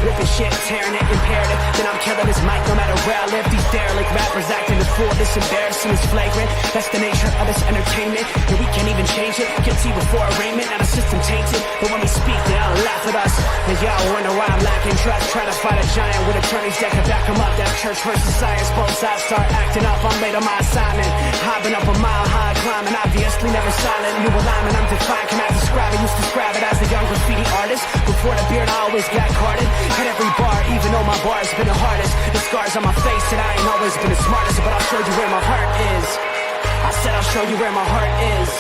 ripping shit, tearing it, imperative. Then I'm killing this mic no matter where I live. These derelict rappers acting the fool, this embarrassing, is flagrant. That's the nature of this entertainment, and we can't even change it. Guilty before arraignment, now the system tainted. But when we speak, they all laugh at us. And y'all wonder why I'm lacking trust. Try to fight a giant with attorneys that can back them up. That's church versus science, both sides start acting up. I'm late on my assignment, hopping up a mile high, climbing, obviously never silent. New alignment, I'm defined, cannot describe it. Used to describe it as a young graffiti artist. Before the beard, I always got carded. Hit every bar, even though my bar's been the hardest. The scars on my face said I ain't always been the smartest, but I'll show you where my heart is. I said I'll show you where my heart is.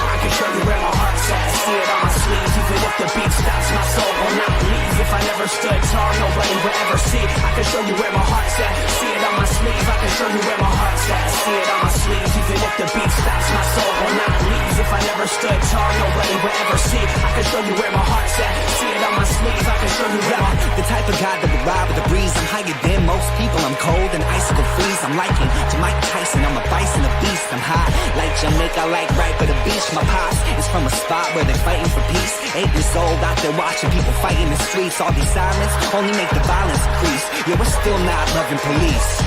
I can show you where my heart's at. See it on my sleeve, even if the beat stops, my soul will not leave. If I never stood tall, nobody will ever see. I can show you where my heart's at. See it on my sleeve, I can show you where my heart's at. See it on my sleeve, even if the beat stops, my soul will not leave. If I never stood tall, nobody will ever see. I can show you where my heart's at. See it on my sleeve, I can show you where my... The type of guy that would ride with the breeze. I'm higher than most people, I'm cold and icicle freeze. I'm liking to Mike Tyson, I'm a bison, a beast. I'm high like Jamaica, like right by the beach. My pops is from a spot where they're fighting for peace. 8 years old, out there watching people fight in the streets. All these sirens only make the violence increase. Yeah, we're still not loving police.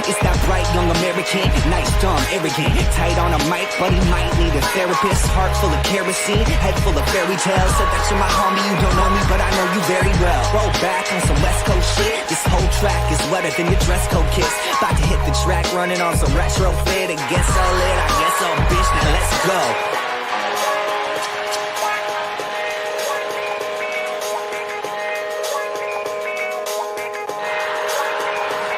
It's that bright young American, nice, dumb, arrogant. Tight on a mic, but he might need a therapist. Heart full of kerosene, head full of fairy tales. Said that you're my homie, you don't know me, but I know you very well. Roll back on some West Coast shit. This whole track is wetter than your dress code kiss. About to hit the track, running on some retro fit. It gets so lit, I guess so, bitch, now let's go.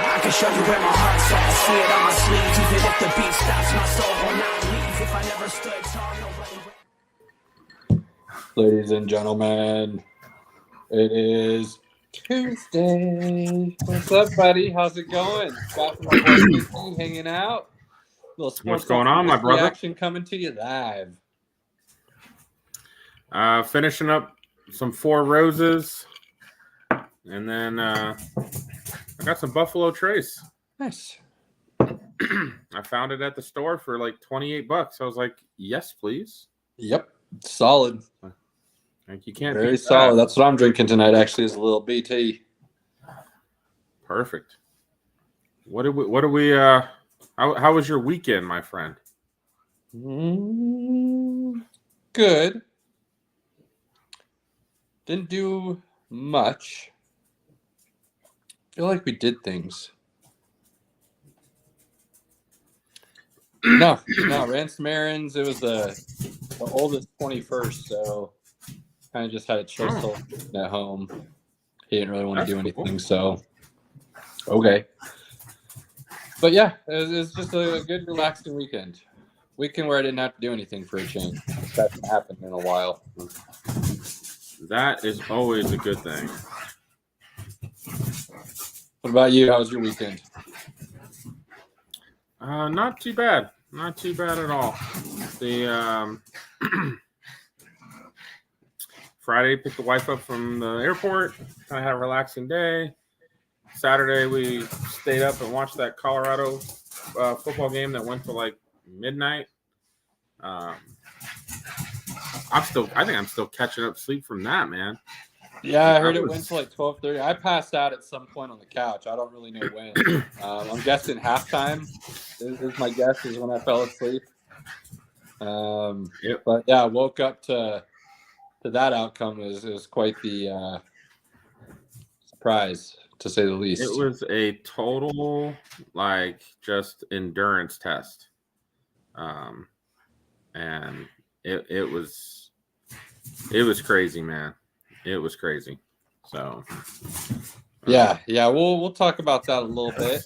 I can show you where my heart's at. See it on my sleeve, even if the beat stops, my soul will not leave. If I never stood tall, nobody... Ladies and gentlemen, it is Tuesday. What's up, buddy? How's it going? Got from my boy Pinky hanging out. Little sports. What's going on, my brother? Action coming to you live. Finishing up some Four Roses, and then I got some Buffalo Trace. Nice. I found it at the store for like $28. I was like, yes, please. Yep. Solid. Like, you can't Very beat solid. that. That's what I'm drinking tonight, actually, is a little BT. Perfect. What do we how was your weekend, my friend? Good. Didn't do much. Feel like we did things. No, ran some errands. It was the oldest 21st, so kind of just had a chill soul at home. He didn't really want to do anything, so okay. But yeah, it was just a good, relaxing weekend. Weekend where I didn't have to do anything for a change. That hasn't happened in a while. That is always a good thing. What about you? How was your weekend? Not too bad. Not too bad at all. The Friday, picked the wife up from the airport. Kind of had a relaxing day. Saturday, we stayed up and watched that Colorado football game that went to like midnight. I think I'm still catching up sleep from that, man. Yeah, I heard it went to like 12:30. I passed out at some point on the couch. I don't really know when. I'm guessing halftime is my guess is when I fell asleep. Yep. But yeah, I woke up to that outcome. It was quite the surprise, to say the least. It was a total like just endurance test, and it was crazy, man. It was crazy. So yeah, we'll talk about that a little bit.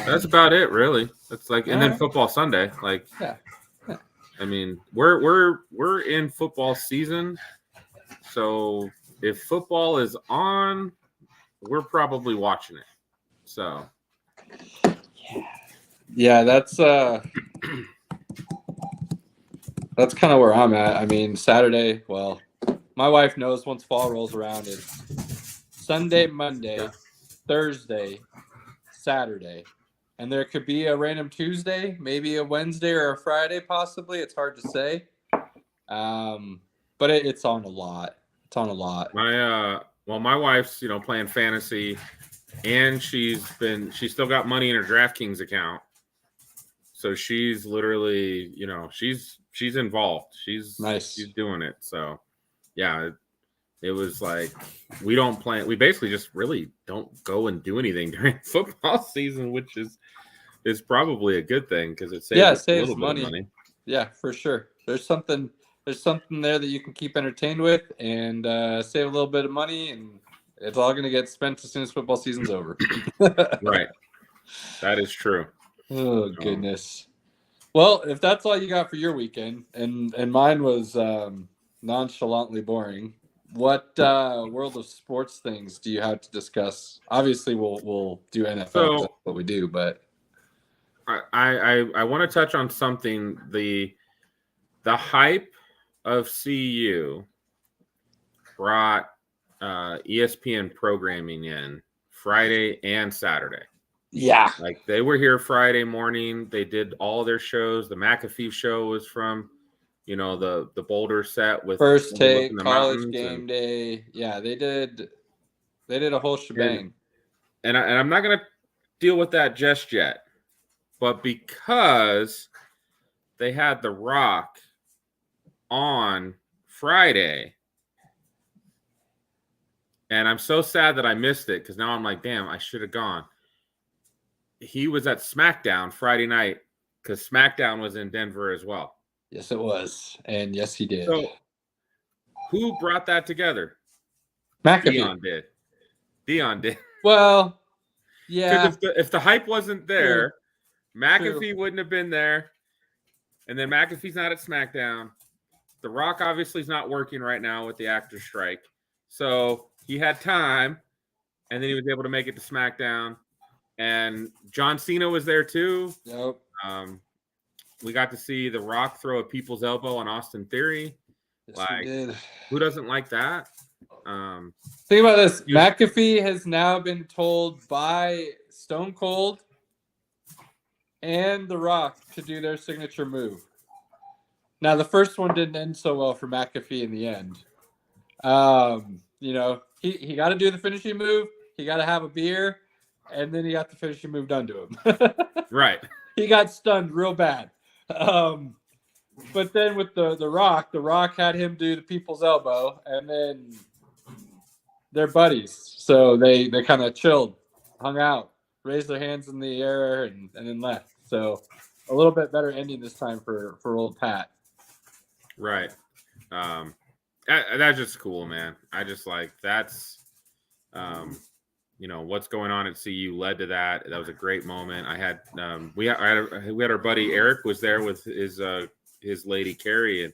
That's about it, really. It's like, and then football Sunday. Like, yeah. I mean, we're in football season, so if football is on, we're probably watching it. So yeah, that's kind of where I'm at. I mean, Saturday. Well, my wife knows once fall rolls around, it's Sunday, Monday, Thursday, Saturday, and there could be a random Tuesday, maybe a Wednesday or a Friday, possibly. It's hard to say. But it's on a lot. It's on a lot. My wife's playing fantasy, and she's still got money in her DraftKings account, so she's literally she's involved. Nice. She's doing it. So yeah, it was like we don't plan. We basically just really don't go and do anything during football season, which is probably a good thing because it saves us a little bit of money. Yeah, for sure. There's something there that you can keep entertained with and save a little bit of money, and it's all going to get spent as soon as football season's over. Right. That is true. Oh, goodness. Well, if that's all you got for your weekend, and mine was nonchalantly boring, what world of sports things do you have to discuss? Obviously, we'll do NFL. So, that's what we do, but I want to touch on something. The hype of CU brought ESPN programming in Friday and Saturday. Yeah. Like they were here Friday morning. They did all their shows. The McAfee show was from, the Boulder set with First Take, College Game Day. Yeah, they did a whole shebang. And I'm not going to deal with that just yet. But because they had The Rock on Friday, and I'm so sad that I missed it because now I'm like, damn, I should have gone. He was at SmackDown Friday night because SmackDown was in Denver as well. Yes, it was. And yes, he did. So who brought that together? McAfee. Dion did. Well, yeah. Because if the hype wasn't there, McAfee wouldn't have been there. And then McAfee's not at SmackDown. The Rock obviously is not working right now with the actor strike. So he had time, and then he was able to make it to SmackDown. And John Cena was there too. Yep. We got to see The Rock throw a people's elbow on Austin Theory. Yes, who doesn't like that? Think about this. McAfee has now been told by Stone Cold and The Rock to do their signature move. Now, the first one didn't end so well for McAfee in the end. He got to do the finishing move. He got to have a beer, and then he got the finishing move done to him. Right. He got stunned real bad. But then with the Rock had him do the people's elbow, and then they're buddies. So they kind of chilled, hung out, raised their hands in the air, and then left. So a little bit better ending this time for old Pat. Right. That's just cool, man. I just like that's what's going on at CU led to that. That was a great moment. I had we had our buddy Eric was there with his lady Carrie, and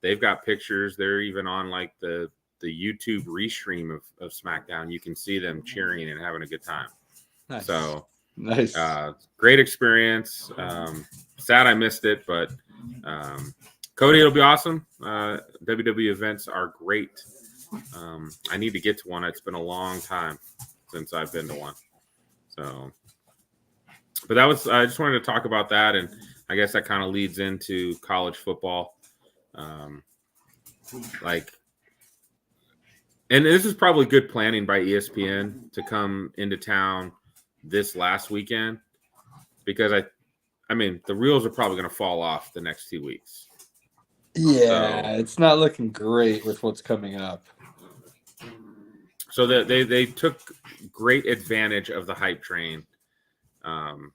they've got pictures. They're even on like the YouTube restream of SmackDown. You can see them cheering and having a good time. Nice. So nice. Great experience. Sad I missed it, but Cody, it'll be awesome. WWE events are great. I need to get to one. It's been a long time since I've been to one. So, but I just wanted to talk about that. And I guess that kind of leads into college football. And this is probably good planning by ESPN to come into town this last weekend, because I mean, the reels are probably going to fall off the next 2 weeks. Yeah, it's not looking great with what's coming up. So they took great advantage of the hype train, and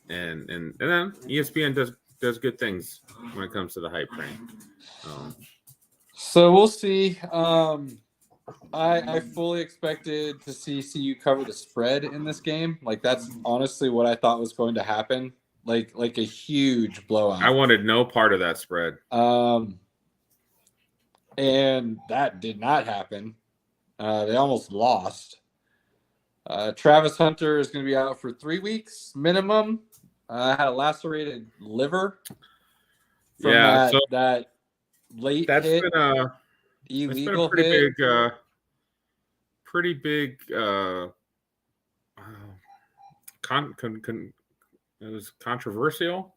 then ESPN does good things when it comes to the hype train. So we'll see. I fully expected to see CU cover the spread in this game. Like that's honestly what I thought was going to happen. Like a huge blowout. I wanted no part of that spread. And that did not happen. They almost lost. Travis Hunter is going to be out for 3 weeks minimum. Had a lacerated liver from that late that's hit. Been a illegal pretty hit. Pretty big. It was controversial.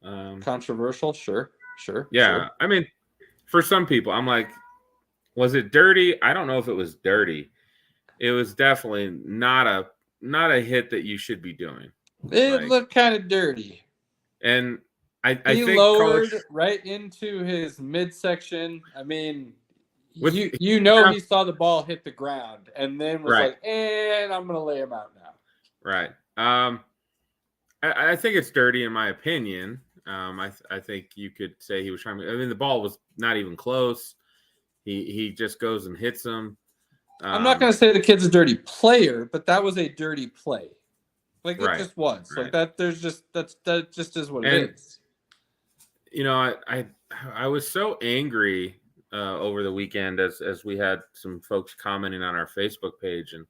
Controversial, sure. Yeah, sure. I mean, for some people, I'm like, was it dirty? I don't know if it was dirty. It was definitely not a hit that you should be doing. It Like, looked kind of dirty. and I He think lowered college, right into his midsection. I mean, with you know he saw the ball hit the ground and then was Right. like, and I'm gonna lay him out now. right. I think it's dirty in my opinion. I think you could say he was trying to. I mean, the ball was not even close. He just goes and hits him. I'm not gonna say the kid's a dirty player, but that was a dirty play. Like it Right, just was. right. Like that. There's just that just is what And- it is. You know, I was so angry over the weekend as we had some folks commenting on our Facebook page, and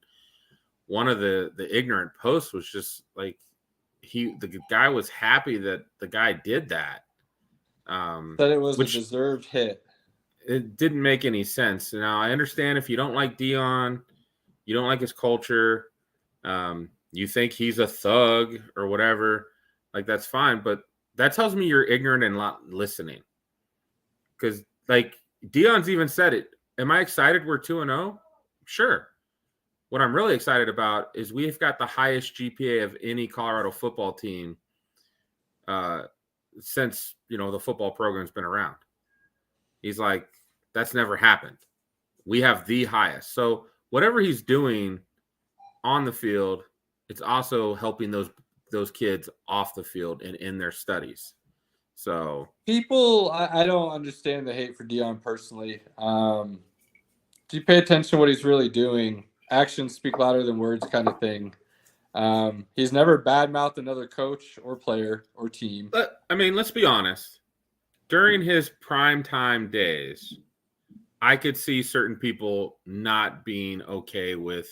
one of the ignorant posts was just like the guy was happy that the guy did that. That it was which- a deserved hit. It didn't make any sense. Now I understand if you don't like Deion, you don't like his culture, you think he's a thug or whatever, like that's fine. But that tells me you're ignorant and not listening. Because like Deion's even said it. Am I excited we're 2-0? Sure. What I'm really excited about is we've got the highest GPA of any Colorado football team since the football program's been around. He's like, that's never happened. We have the highest. So whatever he's doing on the field, it's also helping those kids off the field and in their studies. So People, I don't understand the hate for Deion personally. Do you pay attention to what he's really doing? Actions speak louder than words, kind of thing. He's never badmouthed another coach or player or team. But I mean, let's be honest. During his primetime days, I could see certain people not being okay with,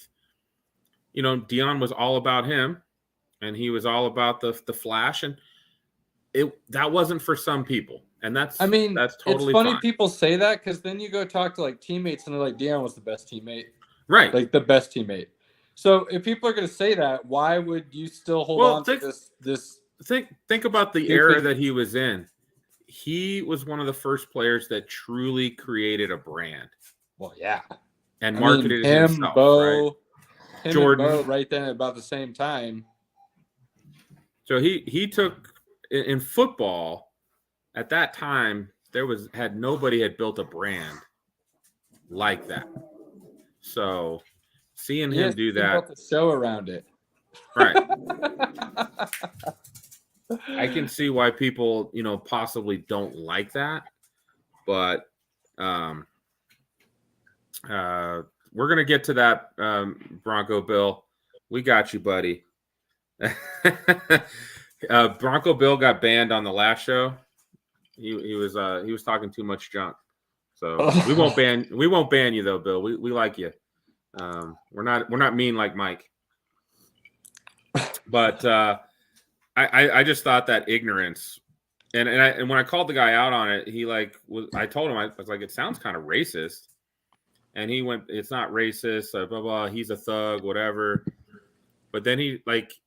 Deion was all about him and he was all about the flash, and that wasn't for some people. And that's totally it's funny fine. people say that because then you go talk to like teammates and they're like, Deion was the best teammate. Right. Like the best teammate. So if people are going to say that, why would you still hold on to this? Think about the era that he was in. He was one of the first players that truly created a brand. Well, yeah. And marketed him, himself. Bo, Right? him Jordan. and Bo right then at about the same time. So he took in football at that time. Nobody had built a brand like that. So seeing him do that, built a show around it. right? I can see why people, possibly don't like that, but we're gonna get to that, Bronco Bill. We got you, buddy. Bronco Bill got banned on the last show. He was talking too much junk, so we won't ban you though, Bill. We like you. We're not mean like Mike, but I just thought that ignorance, and when I called the guy out on it, I told him, I was like, it sounds kind of racist, and he went, it's not racist, blah blah. He's a thug, whatever. But then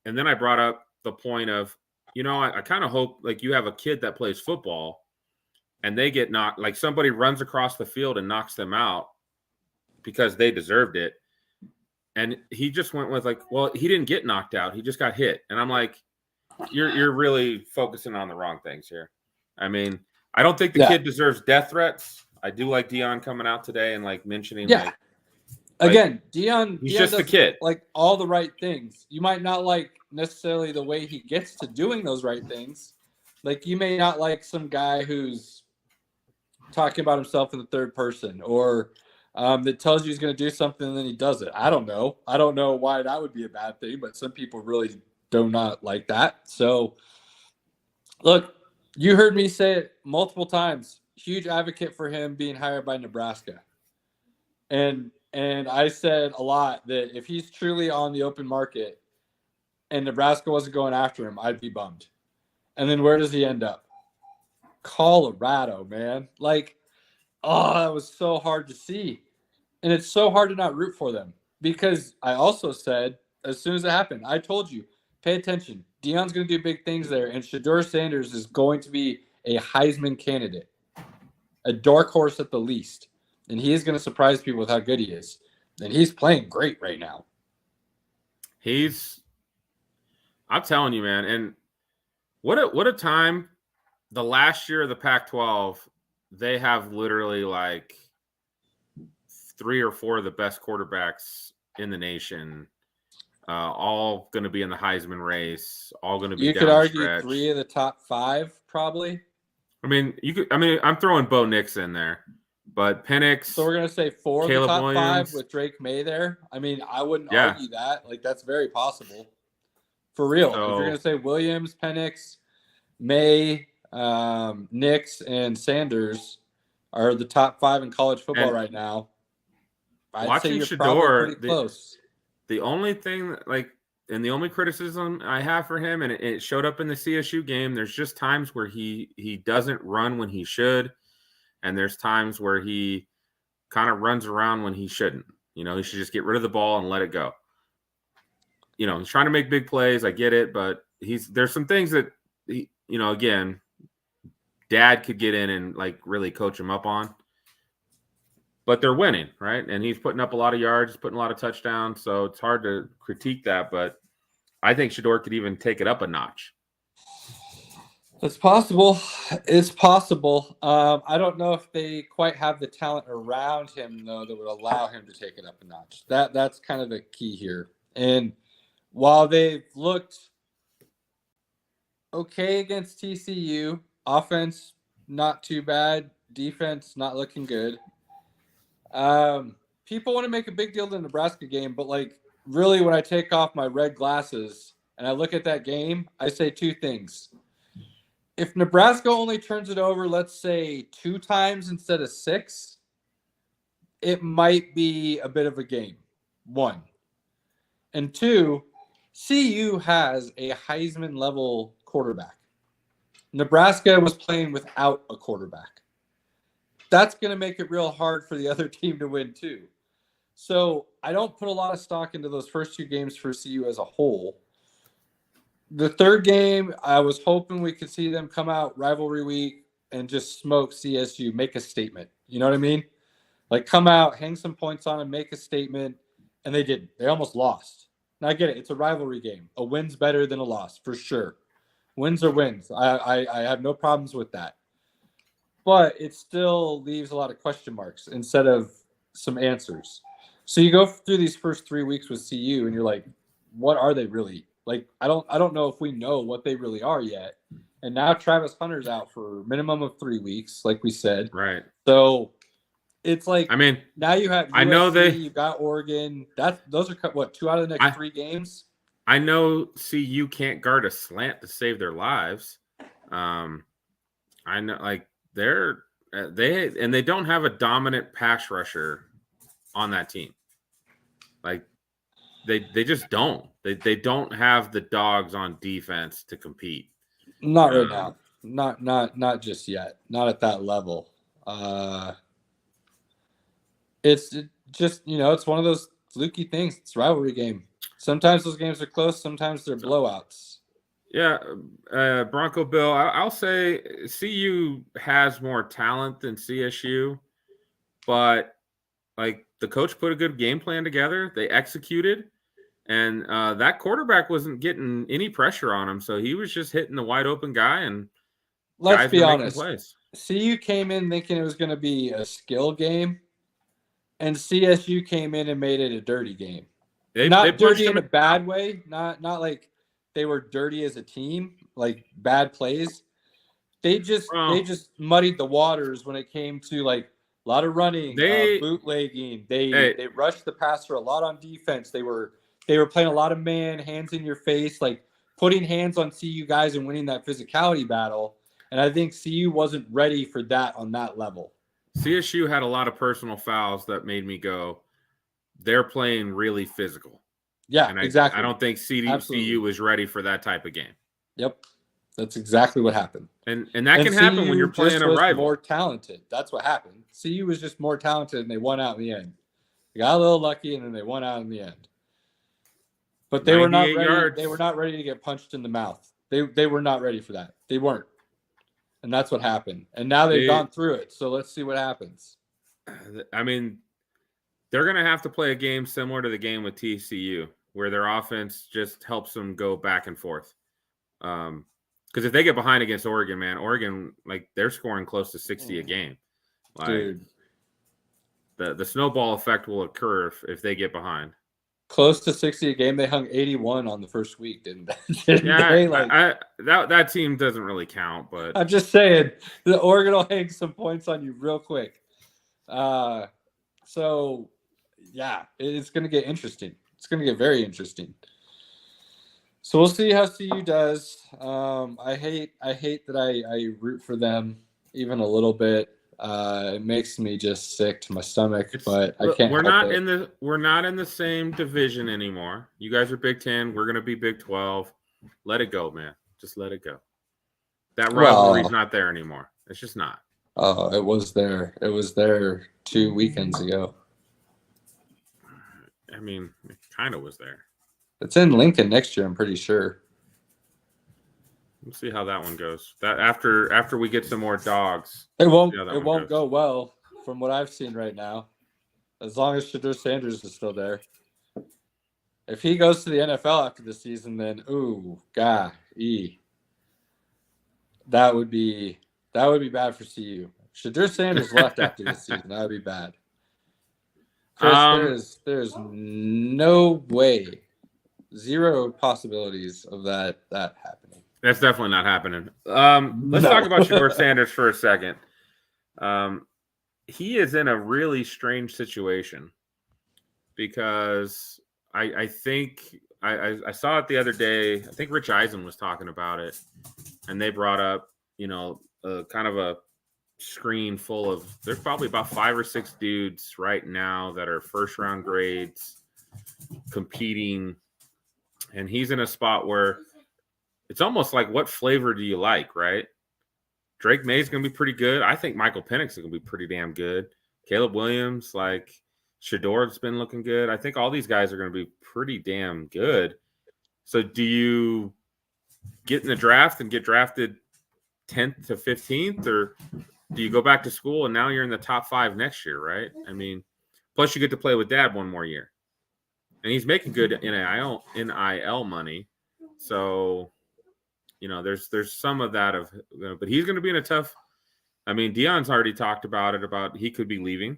and then I brought up the point of, I kind of hope like you have a kid that plays football, and they get knocked, like somebody runs across the field and knocks them out because they deserved it, and he just went with like, well, he didn't get knocked out, he just got hit, and I'm like, you're really focusing on the wrong things here. I mean, I don't think the kid deserves death threats. I do like Deion coming out today and like mentioning, again, Deion, he's just a kid, like all the right things. You might not like necessarily the way he gets to doing those right things. Like you may not like some guy who's talking about himself in the third person, or that tells you he's going to do something and then he does it. I don't know why that would be a bad thing, but some people really do not like that. So look, you heard me say it multiple times, huge advocate for him being hired by Nebraska. And I said a lot that if he's truly on the open market and Nebraska wasn't going after him, I'd be bummed. And then where does he end up? Colorado, man. Like, that was so hard to see. And it's so hard to not root for them, because I also said, as soon as it happened, I told you, pay attention. Deion's going to do big things there, and Shedeur Sanders is going to be a Heisman candidate. a dark horse at the least. And he is going to surprise people with how good he is. And he's playing great right now. I'm telling you, man. And what a time. The last year of the Pac-12, they have literally like 3 or 4 of the best quarterbacks in the nation, all going to be in the Heisman race, all going to be. You could argue 3 of the top 5, probably. I mean, I'm throwing Bo Nix in there, but Penix. So we're gonna say 4 Caleb of the top Williams. 5 with Drake May there. I mean, I wouldn't argue that. Like, that's very possible. For real. So, if you're gonna say Williams, Penix, May, Nix, and Sanders are the top 5 in college football right now, I'd say you're probably pretty close. The only thing and the only criticism I have for him, and it showed up in the CSU game, there's just times where he doesn't run when he should, and there's times where he kind of runs around when he shouldn't. He should just get rid of the ball and let it go. He's trying to make big plays. I get it, but there's some things that again, Dad could get in and like really coach him up on. But they're winning, right? And he's putting up a lot of yards, putting a lot of touchdowns. So it's hard to critique that. But I think Shedeur could even take it up a notch. It's possible. It's possible. I don't know if they quite have the talent around him, though, that would allow him to take it up a notch. That's kind of the key here. And while they've looked okay against TCU, offense not too bad, defense not looking good. People want to make a big deal of the Nebraska game, but like really when I take off my red glasses and I look at that game, I say 2 things. If Nebraska only turns it over, let's say 2 times instead of 6, it might be a bit of a game. 1. And 2, CU has a Heisman level quarterback. Nebraska was playing without a quarterback. That's going to make it real hard for the other team to win too. So I don't put a lot of stock into those first 2 games for CU as a whole. The third game, I was hoping we could see them come out rivalry week and just smoke CSU, make a statement. You know what I mean? Like come out, hang some points on them, make a statement, and they didn't. They almost lost. Now I get it. It's a rivalry game. A win's better than a loss for sure. Wins are wins. I have no problems with that. But it still leaves a lot of question marks instead of some answers. So you go through these first 3 weeks with CU and you're like, what are they really? Like, I don't know if we know what they really are yet. And now Travis Hunter's out for a minimum of 3 weeks, like we said. Right. So it's like, I mean, now you have USC, you got Oregon. Those are what, 2 out of the next 3 games? I know CU can't guard a slant to save their lives. I know, like they don't have a dominant pass rusher on that team. Like they just don't. They don't have the dogs on defense to compete. Not right now. Not just yet. Not at that level. It's just, it's one of those fluky things. It's a rivalry game. Sometimes those games are close. Sometimes they're blowouts. Yeah, Bronco Bill, I'll say CU has more talent than CSU, but like the coach put a good game plan together. They executed, and that quarterback wasn't getting any pressure on him, so he was just hitting the wide open guy. And let's be honest, CU came in thinking it was going to be a skill game, and CSU came in and made it a dirty game. Not dirty in a bad way, not like they were dirty as a team, like bad plays. They just muddied the waters when it came to like a lot of running, bootlegging. They rushed the passer a lot on defense. They were playing a lot of man, hands in your face, like putting hands on CU guys and winning that physicality battle. And I think CU wasn't ready for that on that level. CSU had a lot of personal fouls that made me go, they're playing really physical. Yeah, and exactly. I don't think CU was ready for that type of game. Yep. That's exactly what happened. And that can happen when you're playing a rival. More talented. That's what happened. CU was just more talented and they won out in the end. They got a little lucky and then they won out in the end. But they were not ready. They were not ready to get punched in the mouth. They were not ready for that. They weren't. And that's what happened. And now they've gone through it. So let's see what happens. I mean, they're going to have to play a game similar to the game with TCU, where their offense just helps them go back and forth. Because if they get behind against Oregon, man, Oregon, like, they're scoring close to 60 a game. Like, Dude. The snowball effect will occur if they get behind. Close to 60 a game. They hung 81 on the first week, didn't they? That team doesn't really count, but I'm just saying the Oregon will hang some points on you real quick. So yeah, it's going to get interesting. It's going to get very interesting. So we'll see how CU does. I hate that I root for them even a little bit. It makes me just sick to my stomach, but I can't. We're not in the same division anymore. You guys are Big 10. We're gonna be Big 12. Let it go, man. Just let it go. That rivalry's not there anymore. It's just not. Oh, it was there. It was there 2 weekends ago. I mean, it kind of was there. It's in Lincoln next year, I'm pretty sure. We'll see how that one goes. That after we get some more dogs. It won't go well from what I've seen right now. As long as Shedeur Sanders is still there. If he goes to the NFL after the season, then that would be bad for CU. Shedeur Sanders left after the season, that would be bad. Chris, there's no way, zero possibilities of that happening. That's definitely not happening. Let's talk about Shedeur Sanders for a second. He is in a really strange situation because I think I saw it the other day. I think Rich Eisen was talking about it, and they brought up, kind of a screen full of, there's probably about 5 or 6 dudes right now that are first round grades competing, and he's in a spot where it's almost like, what flavor do you like, right? Drake May's going to be pretty good. I think Michael Penix is going to be pretty damn good. Caleb Williams, like Shedeur's been looking good. I think all these guys are going to be pretty damn good. So do you get in the draft and get drafted 10th to 15th, or do you go back to school and now you're in the top 5 next year, right? I mean, plus you get to play with dad one more year. And he's making good NIL money. So, there's some of that but he's going to be in a tough. I mean, Deion's already talked about it, about he could be leaving.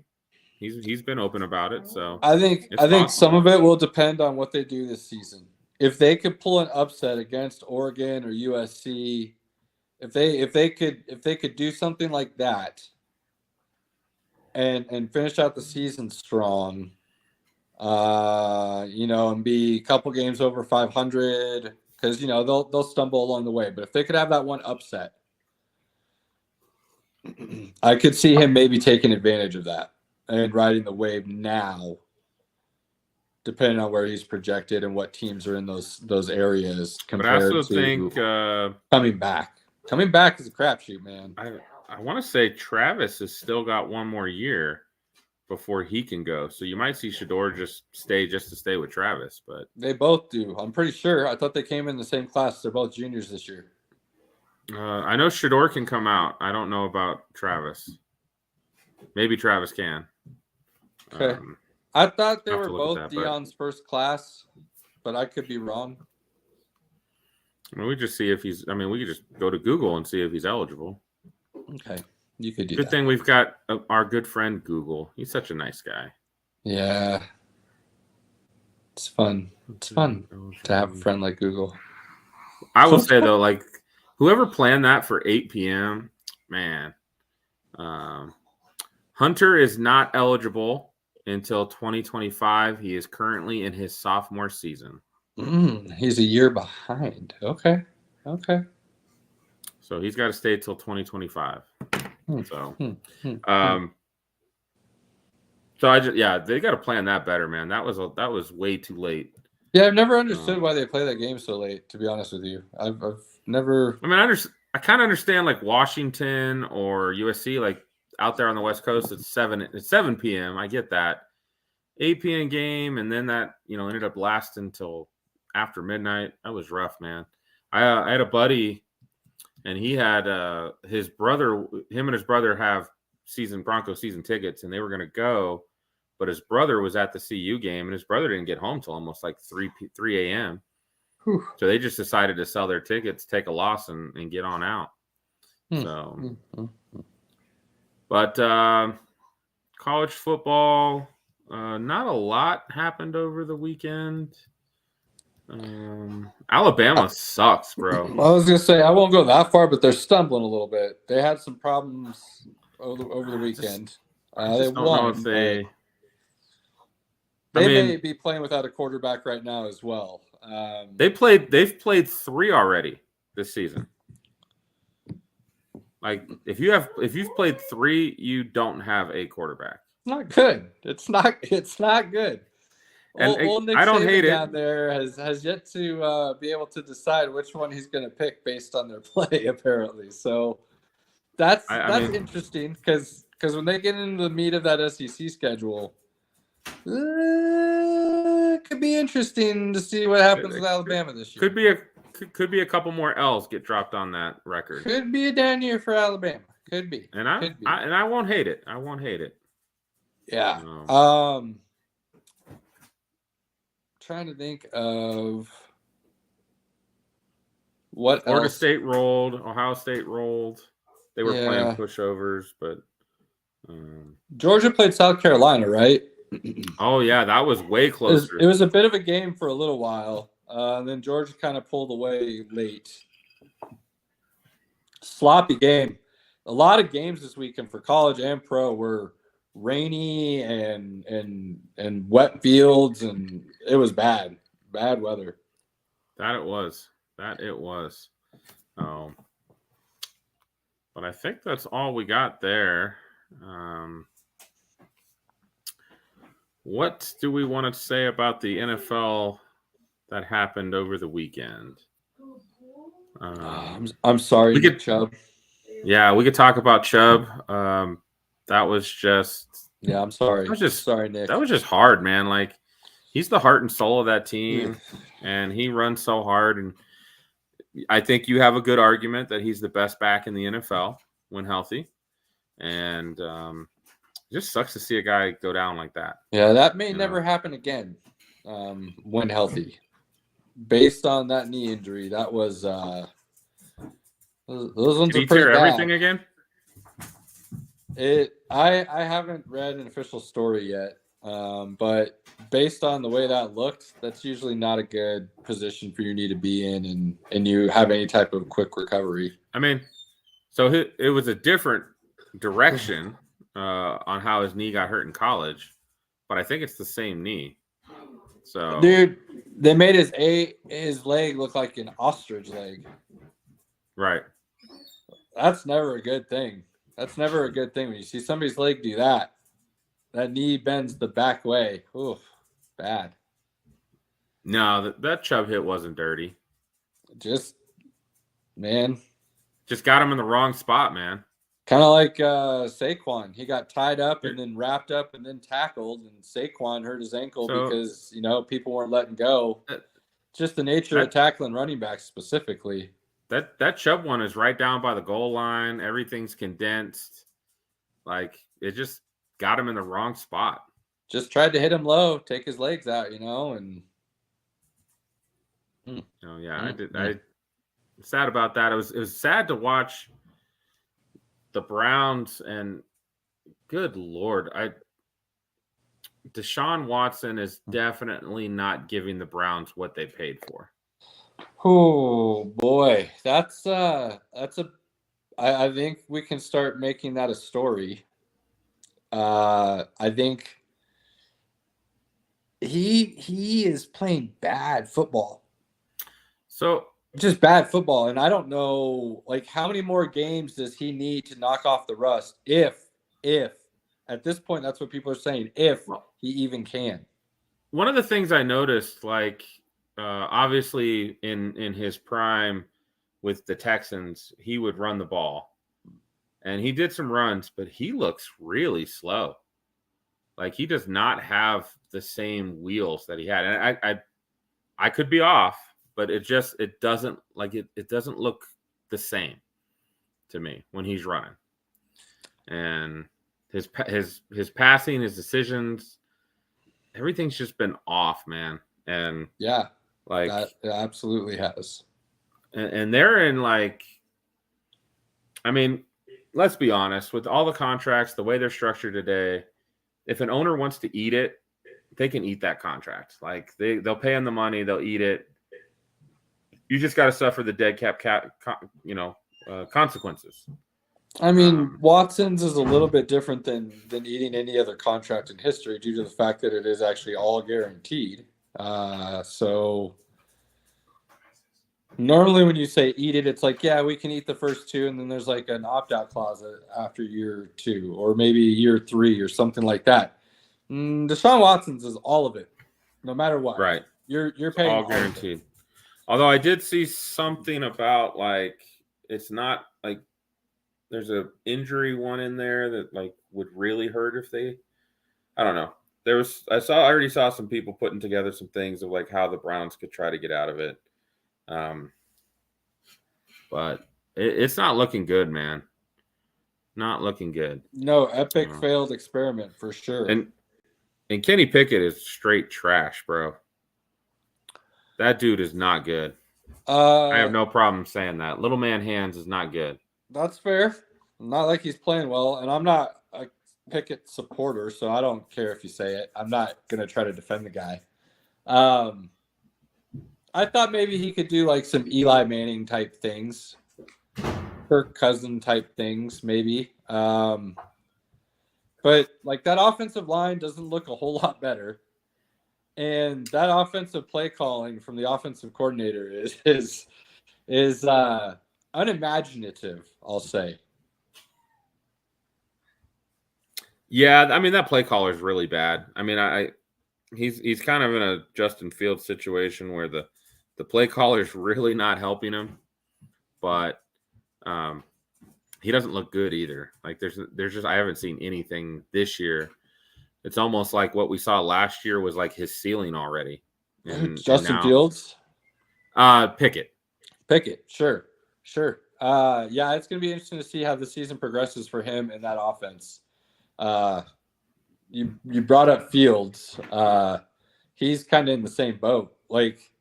He's been open about it. So I think some of it will depend on what they do this season. If they could pull an upset against Oregon or USC, if they could do something like that and finish out the season strong, and be a couple games over 500, because they'll stumble along the way. But if they could have that one upset, I could see him maybe taking advantage of that and riding the wave now, depending on where he's projected and what teams are in those areas compared but I also to think coming back. Coming back is a crapshoot, man. I want to say Travis has still got one more year before he can go. So you might see Shedeur just to stay with Travis, but they both do. I'm pretty sure. I thought they came in the same class. They're both juniors this year. I know Shedeur can come out. I don't know about Travis. Maybe Travis can. Okay. I thought they were both Deion's first class, but I could be wrong. I mean, we just see if he's. I mean, we could just go to Google and see if he's eligible. Okay, you could do Good that. thing we've got our good friend Google. He's such a nice guy. Yeah, it's fun. It's fun to have a friend like Google. I will say though, like whoever planned that for 8 p.m., man, Hunter is not eligible until 2025. He is currently in his sophomore season. He's a year behind. Okay. So he's got to stay till 2025. So they got to plan that better, man. That was way too late. Yeah, I've never understood why they play that game so late, to be honest with you. I've never. I mean, I kind of understand like Washington or USC, like out there on the West Coast, it's 7 p.m. I get that. 8 p.m. game, and then that ended up lasting till after midnight. That was rough, man. I had a buddy, and he had his brother. Him and his brother have Bronco season tickets, and they were going to go, but his brother was at the CU game, and his brother didn't get home till almost like 3 a.m. So they just decided to sell their tickets, take a loss, and get on out. So, but college football, not a lot happened over the weekend. Alabama sucks, bro. I was gonna say I won't go that far, but they're stumbling a little bit. They had some problems over the weekend. I They just don't know won. if they. May be playing without a quarterback right now as well. They've played 3 already this season. Like if you've played 3, you don't have a quarterback. It's not good. It's not good. And Old Nick I don't Saban hate it. down there has yet to be able to decide which one he's going to pick based on their play, apparently. So that's interesting because when they get into the meat of that SEC schedule, it could be interesting to see what happens with Alabama this year. Could be a couple more L's get dropped on that record. Could be a down year for Alabama. Could be. And I won't hate it. I won't hate it. Yeah. No. Trying to think of what Florida else. State rolled. Ohio State rolled. They were playing pushovers, but Georgia played South Carolina, right? Oh yeah, that was way closer. It was a bit of a game for a little while. And then Georgia kind of pulled away late. Sloppy game. A lot of games this weekend for college and pro were rainy and wet fields, and it was bad weather. That it was. But I think that's all we got there. What do we want to say about the NFL that happened over the weekend? I'm sorry, Chubb. Yeah, we could talk about Chubb. That was just. Yeah, I'm sorry. Sorry, Nick. That was just hard, man. Like, he's the heart and soul of that team, and he runs so hard. And I think you have a good argument that he's the best back in the NFL when healthy. And it just sucks to see a guy go down like that. Yeah, that may never happen again when healthy. Based on that knee injury, that was those ones Did he are pretty tear bad. everything again? I haven't read an official story yet, but based on the way that looked, that's usually not a good position for your knee to be in, and you have any type of quick recovery. I mean, so it was a different direction on how his knee got hurt in college, but I think it's the same knee. So, dude, they made his leg look like an ostrich leg. Right. That's never a good thing. That's never a good thing when you see somebody's leg do that. That knee bends the back way. Oof, bad. No, that Chubb hit wasn't dirty. Just got him in the wrong spot, man. Kind of like Saquon. He got tied up and then wrapped up and then tackled, and Saquon hurt his ankle because, people weren't letting go. Just the nature of tackling running backs specifically. That Chubb one is right down by the goal line. Everything's condensed. Like, it just got him in the wrong spot. Just tried to hit him low, take his legs out, and. Oh yeah, I did. I'm sad about that. It was sad to watch the Browns, and good Lord, Deshaun Watson is definitely not giving the Browns what they paid for. Oh boy, I think we can start making that a story. I think he is playing bad football. So just bad football, and I don't know, how many more games does he need to knock off the rust? If at this point, that's what people are saying. If he even can. One of the things I noticed, obviously in his prime with the Texans, he would run the ball, and he did some runs, but he looks really slow. Like, he does not have the same wheels that he had. And I could be off, but it doesn't look the same. to me when he's running, and his passing, his decisions, everything's just been off, man. And Yeah, like that it absolutely has. and they're in like, I mean, let's be honest, with all the contracts, the way they're structured today, if an owner wants to eat it, they can eat that contract. Like they'll pay them the money, they'll eat it. You just got to suffer the dead cap, consequences. I mean, Watson's is a little bit different than eating any other contract in history due to the fact that it is actually all guaranteed. So normally when you say eat it, it's like, yeah, we can eat the first 2, and then there's like an opt-out clause after year 2 or maybe year 3 or something like that. Deshaun Watson's is all of it, no matter what. Right. You're paying all guaranteed. Although I did see something about like it's not like there's a injury one in there that like would really hurt if they, I don't know. I already saw some people putting together some things of like how the Browns could try to get out of it. But it's not looking good, man. Not looking good. No, epic failed experiment for sure. And Kenny Pickett is straight trash, bro. That dude is not good. I have no problem saying that. Little man hands is not good. That's fair. Not like he's playing well, and I'm not a Pickett supporter, so I don't care if you say it. I'm not going to try to defend the guy. I thought maybe he could do like some Eli Manning type things, Kirk Cousin type things, maybe. But like that offensive line doesn't look a whole lot better. And that offensive play calling from the offensive coordinator is unimaginative, I'll say. Yeah, I mean that play caller is really bad. I mean, he's kind of in a Justin Fields situation where the play caller is really not helping him, but he doesn't look good either. Like there's just I haven't seen anything this year. It's almost like what we saw last year was like his ceiling already. Justin Fields? Pickett, sure. Yeah, it's going to be interesting to see how the season progresses for him in that offense. You brought up Fields. He's kind of in the same boat. Like,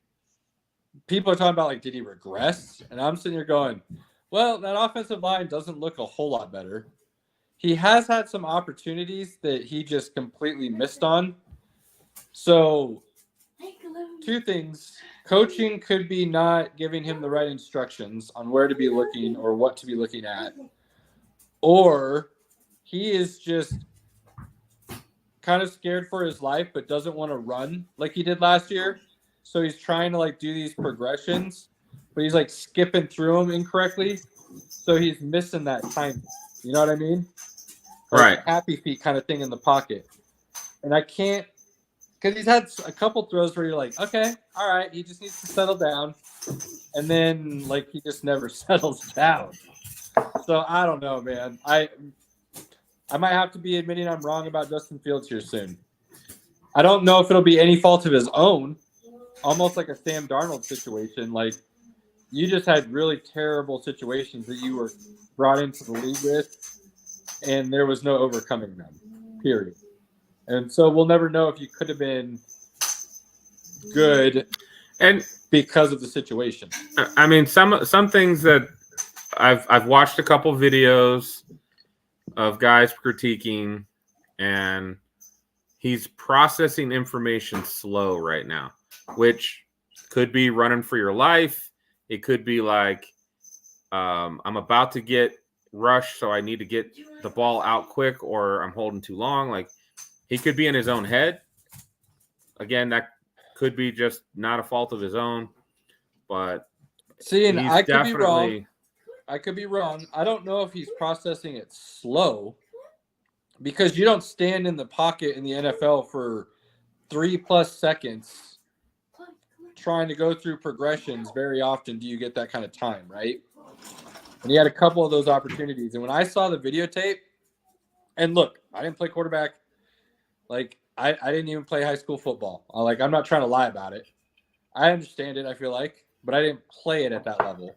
people are talking about, like, did he regress? And I'm sitting here going, well, that offensive line doesn't look a whole lot better. He has had some opportunities that he just completely missed on. So, 2 things. Coaching could be not giving him the right instructions on where to be looking or what to be looking at. Or he is just kind of scared for his life but doesn't want to run like he did last year. So he's trying to, like, do these progressions, but he's, like, skipping through them incorrectly. So he's missing that time. You know what I mean? Like right? Happy feet kind of thing in the pocket. And I can't, because he's had a couple throws where you're like, okay, all right, he just needs to settle down. And then, like, he just never settles down. So I don't know, man. I might have to be admitting I'm wrong about Justin Fields here soon. I don't know if it'll be any fault of his own, almost like a Sam Darnold situation. Like, you just had really terrible situations that you were brought into the league with, and there was no overcoming them, period. And so we'll never know if you could have been good and because of the situation. I mean, some things that I've watched a couple videos of guys critiquing, and he's processing information slow right now, which could be running for your life. It could be like, I'm about to get rushed, so I need to get the ball out quick, or I'm holding too long. Like, he could be in his own head. Again, that could be just not a fault of his own, but see, and I could be wrong. I could be wrong. I don't know if he's processing it slow, because you don't stand in the pocket in the NFL for 3+ seconds trying to go through progressions. Very often do you get that kind of time, right? And he had a couple of those opportunities. And when I saw the videotape, and look, I didn't play quarterback. Like, I didn't even play high school football. I'm not trying to lie about it. I understand it, I feel like, but I didn't play it at that level.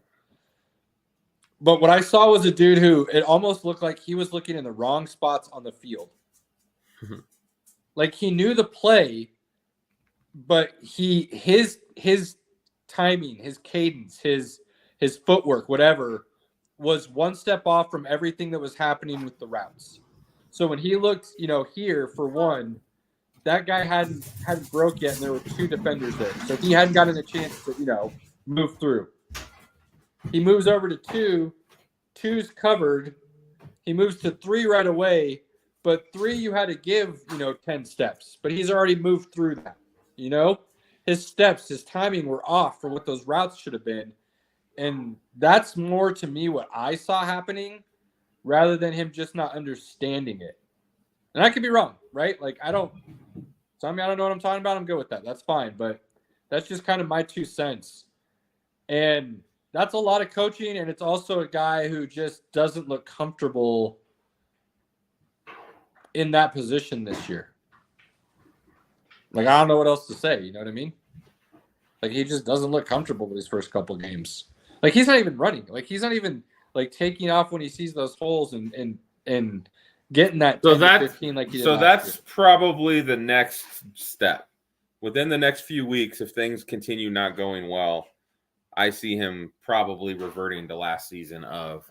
But what I saw was a dude who it almost looked like he was looking in the wrong spots on the field. Like he knew the play, but his timing, his cadence, his footwork, whatever, was one step off from everything that was happening with the routes. So when he looked, here for one, that guy hadn't broke yet, and there were two defenders there, so he hadn't gotten a chance to move through. He moves over to two, two's covered. He moves to three right away, but three you had to give 10 steps, but he's already moved through that. His steps, his timing were off for what those routes should have been, and that's more to me what I saw happening rather than him just not understanding it. And I could be wrong, right? Like I don't know what I'm talking about. I'm good with that. That's fine. But that's just kind of my 2 cents. And that's a lot of coaching. And it's also a guy who just doesn't look comfortable in that position this year. Like, I don't know what else to say. You know what I mean? Like, he just doesn't look comfortable with his first couple games. Like, he's not even running. Like, he's not even, like, taking off when he sees those holes and getting that 10 to 15 like he did last year. Probably the next step. Within the next few weeks, if things continue not going well, I see him probably reverting to last season of,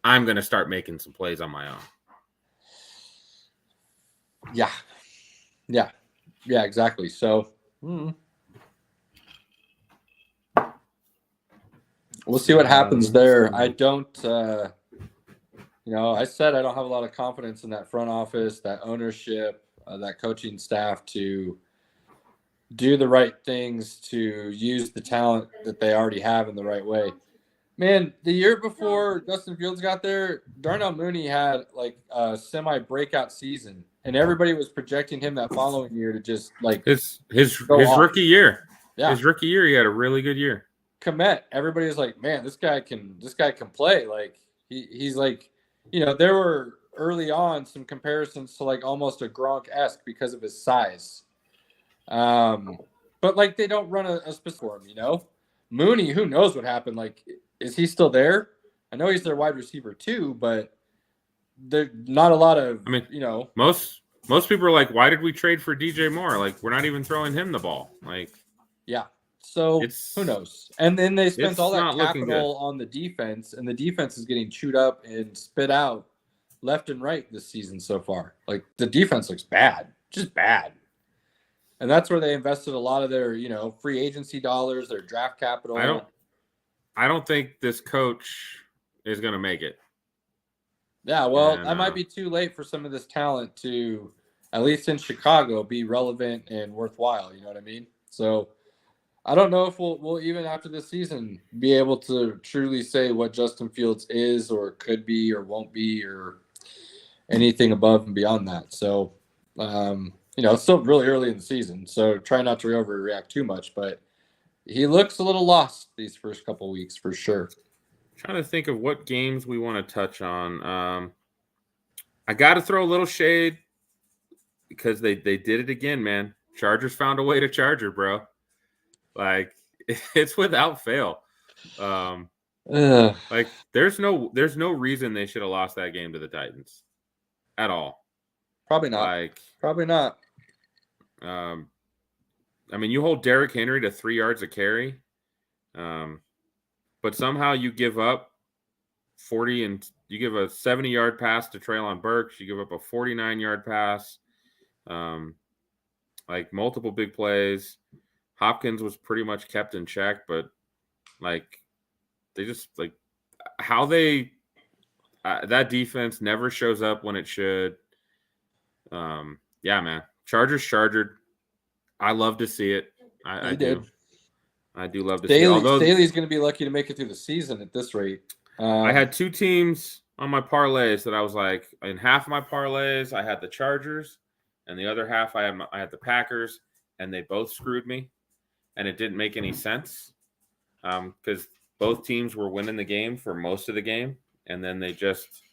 I'm going to start making some plays on my own. Yeah, exactly. So we'll see what happens there. I don't, I said I don't have a lot of confidence in that front office, that ownership, that coaching staff to do the right things, to use the talent that they already have in the right way. Man, the year before Justin Fields got there, Darnell Mooney had like a semi-breakout season, and everybody was projecting him that following year to just like his rookie year. Yeah, his rookie year, he had a really good year. Komet, everybody was like, man, this guy can play. Like he's like, there were early on some comparisons to like almost a Gronk-esque because of his size. But like they don't run a specific for him, Mooney, who knows what happened? Like, is he still there? I know he's their wide receiver too, but there's not a lot of, most people are like, why did we trade for DJ Moore? Like, we're not even throwing him the ball. Like, yeah. So who knows? And then they spent all that capital on the defense, and the defense is getting chewed up and spit out left and right this season so far. Like the defense looks bad, just bad. And that's where they invested a lot of their, free agency dollars, their draft capital. I don't think this coach is going to make it. Yeah, well, that might be too late for some of this talent to, at least in Chicago, be relevant and worthwhile. You know what I mean? So I don't know if we'll even after this season be able to truly say what Justin Fields is or could be or won't be or anything above and beyond that. So, it's still really early in the season, so try not to overreact too much. But he looks a little lost these first couple of weeks for sure. Trying to think of what games we want to touch on. I got to throw a little shade because they did it again, man. Chargers found a way to Charger, bro. Like it's without fail. Like there's no reason they should have lost that game to the Titans at all. Probably not. Probably not. I mean, you hold Derrick Henry to 3 yards a carry, but somehow you give up 40 and you give a 70-yard pass to Treylon Burks. You give up a 49-yard pass, like multiple big plays. Hopkins was pretty much kept in check, but like they just like how they that defense never shows up when it should. Yeah, man. Chargers chargered. I love to see it. I do. I do love to see it. Although Staley's going to be lucky to make it through the season at this rate. I had 2 teams on my parlays that I was like, in half of my parlays, I had the Chargers, and the other half I had the Packers, and they both screwed me, and it didn't make any sense because both teams were winning the game for most of the game, and then they just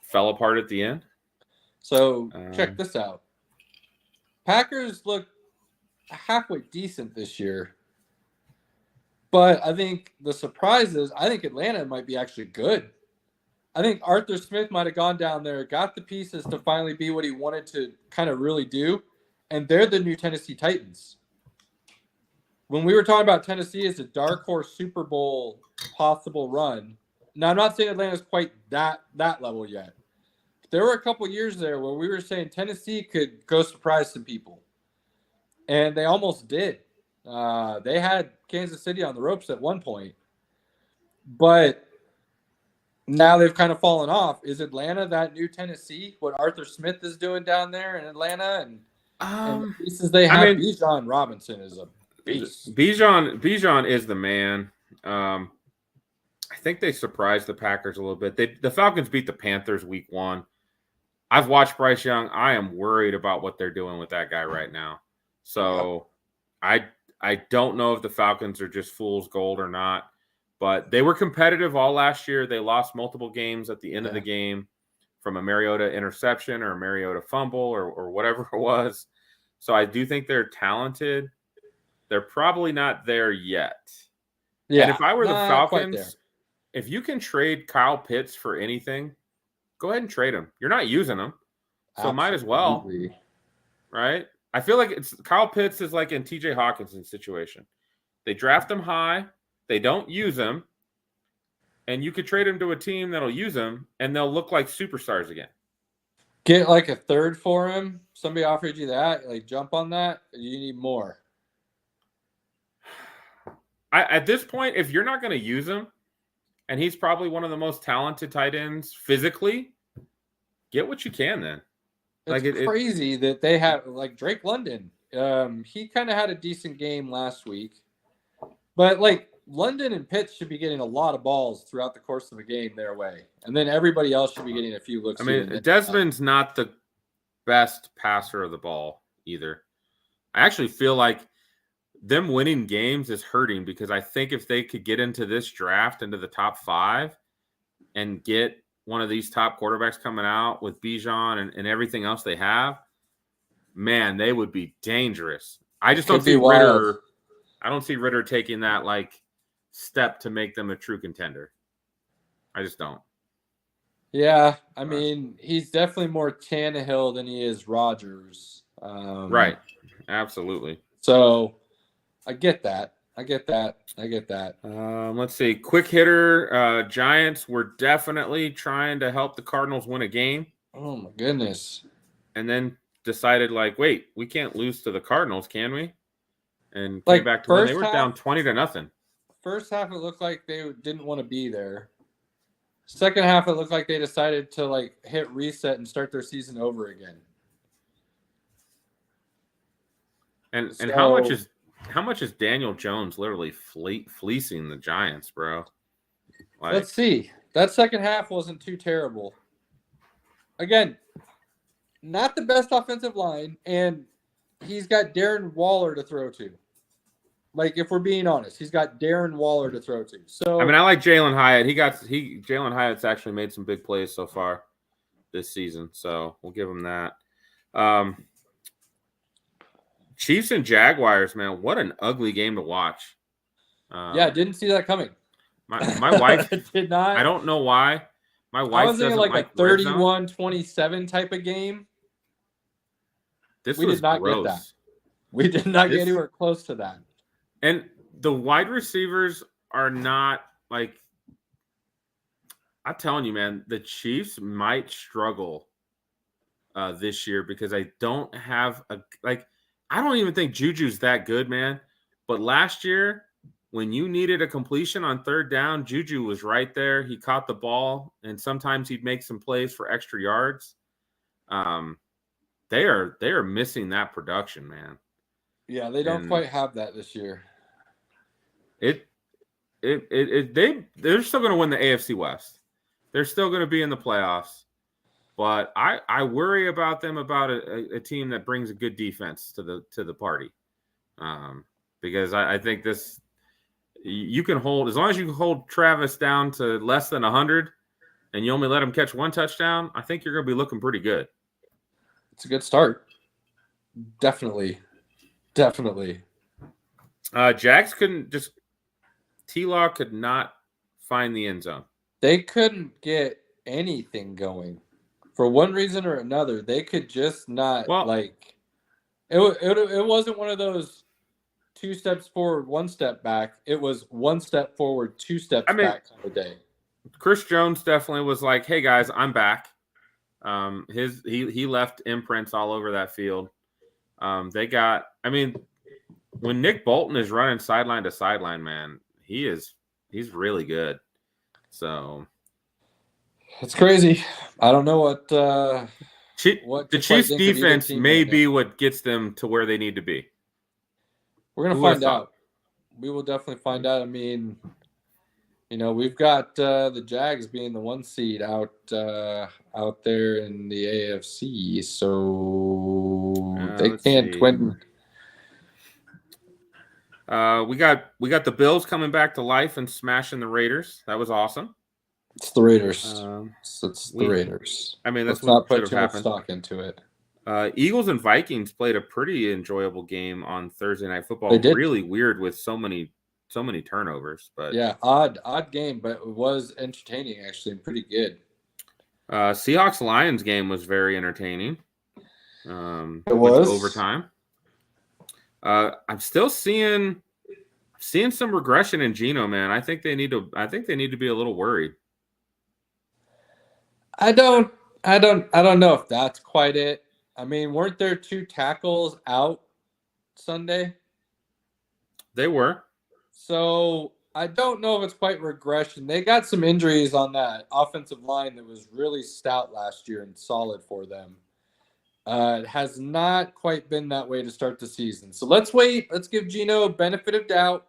fell apart at the end. So check this out. Packers look halfway decent this year. But I think the surprise is I think Atlanta might be actually good. I think Arthur Smith might have gone down there, got the pieces to finally be what he wanted to kind of really do, and they're the new Tennessee Titans. When we were talking about Tennessee as a dark horse Super Bowl possible run, now I'm not saying Atlanta's quite that level yet. There were a couple years there where we were saying Tennessee could go surprise some people, and they almost did. They had Kansas City on the ropes at one point, but now they've kind of fallen off. Is Atlanta that new Tennessee? What Arthur Smith is doing down there in Atlanta, and the pieces they have. Bijan Robinson is a beast. Bijan is the man. I think they surprised the Packers a little bit. The Falcons beat the Panthers week 1. I've watched Bryce Young. I am worried about what they're doing with that guy right now. So I don't know if the Falcons are just fool's gold or not, but they were competitive all last year. They lost multiple games at the end of the game from a Mariota interception or a Mariota fumble or whatever it was. So I do think they're talented. They're probably not there yet. Yeah. And if I were the Falcons, if you can trade Kyle Pitts for anything, go ahead and trade him. You're not using him, so might as well, right? I feel like Kyle Pitts is like in TJ Hawkinson's situation. They draft him high, they don't use him, and you could trade him to a team that'll use him, and they'll look like superstars again. Get like a third for him. Somebody offered you that, like jump on that. You need more. At this point, if you're not going to use him, and he's probably one of the most talented tight ends physically, get what you can then. It's crazy that they have like Drake London. He kind of had a decent game last week, but like London and Pitts should be getting a lot of balls throughout the course of a game their way, and then everybody else should be getting a few looks. I mean, Desmond's not the best passer of the ball either. I actually feel like them winning games is hurting because I think if they could get into this draft into the top 5 and get one of these top quarterbacks coming out with Bijan and everything else they have, man, they would be dangerous. I just don't see Ridder. I don't see Ridder taking that like step to make them a true contender. I just don't. Yeah, I mean, he's definitely more Tannehill than he is Rodgers. Right. Absolutely. So I get that. Let's see. Quick hitter. Giants were definitely trying to help the Cardinals win a game. Oh, my goodness. And then decided, like, wait, we can't lose to the Cardinals, can we? And like came back to win. They were down 20-0. First half, it looked like they didn't want to be there. Second half, it looked like they decided to, like, hit reset and start their season over again. And so, how much is Daniel Jones literally fleecing the Giants, bro? Like, let's see. That second half wasn't too terrible. Again, not the best offensive line, and he's got Darren Waller to throw to. Like, if we're being honest, he's got Darren Waller to throw to. So I mean, I like Jalen Hyatt. Jalen Hyatt's actually made some big plays so far this season, so we'll give him that. Chiefs and Jaguars, man, what an ugly game to watch. Yeah, didn't see that coming. My wife did not. I don't know why. My wife doesn't like a 31-27 type of game. We did not get that. We did not get anywhere close to that. And the wide receivers are not like – I'm telling you, man, the Chiefs might struggle this year because I don't have a – like I don't even think Juju's that good, man. But last year, when you needed a completion on third down, Juju was right there. He caught the ball, and sometimes he'd make some plays for extra yards. They are missing that production, man. Yeah, they don't quite have that this year. They're still going to win the AFC West. They're still going to be in the playoffs. But I worry about them about a team that brings a good defense to the party. Because I think you can hold, as long as you can hold Travis down to less than 100 and you only let him catch one touchdown, I think you're going to be looking pretty good. It's a good start. Definitely. Jags couldn't just T-Law could not find the end zone. They couldn't get anything going for one reason or another. They could just not it wasn't one of those 2 steps forward, 1 step back. It was 1 step forward, 2 steps back kind of day. Chris Jones definitely was like, "Hey guys, I'm back." He left imprints all over that field. When Nick Bolton is running sideline to sideline, man, he's really good. So it's crazy. I don't know what the Chiefs defense may be what gets them to where they need to be. We're gonna find out. We will definitely find out. I mean, we've got the Jags being the 1 seed out there in the AFC, so they can't win. We got the Bills coming back to life and smashing the Raiders. That was awesome. It's the Raiders. It's the Raiders. I mean, let's not put too much stock into it. Eagles and Vikings played a pretty enjoyable game on Thursday Night Football. They did. Really weird with so many turnovers, but yeah, odd game, but it was entertaining actually and pretty good. Seahawks Lions game was very entertaining. It was overtime. I'm still seeing some regression in Geno, man. I think they need to be a little worried. I don't know if that's quite it. I mean, weren't there 2 tackles out Sunday? They were. So I don't know if it's quite regression. They got some injuries on that offensive line that was really stout last year and solid for them. It has not quite been that way to start the season. So let's wait. Let's give Geno a benefit of doubt.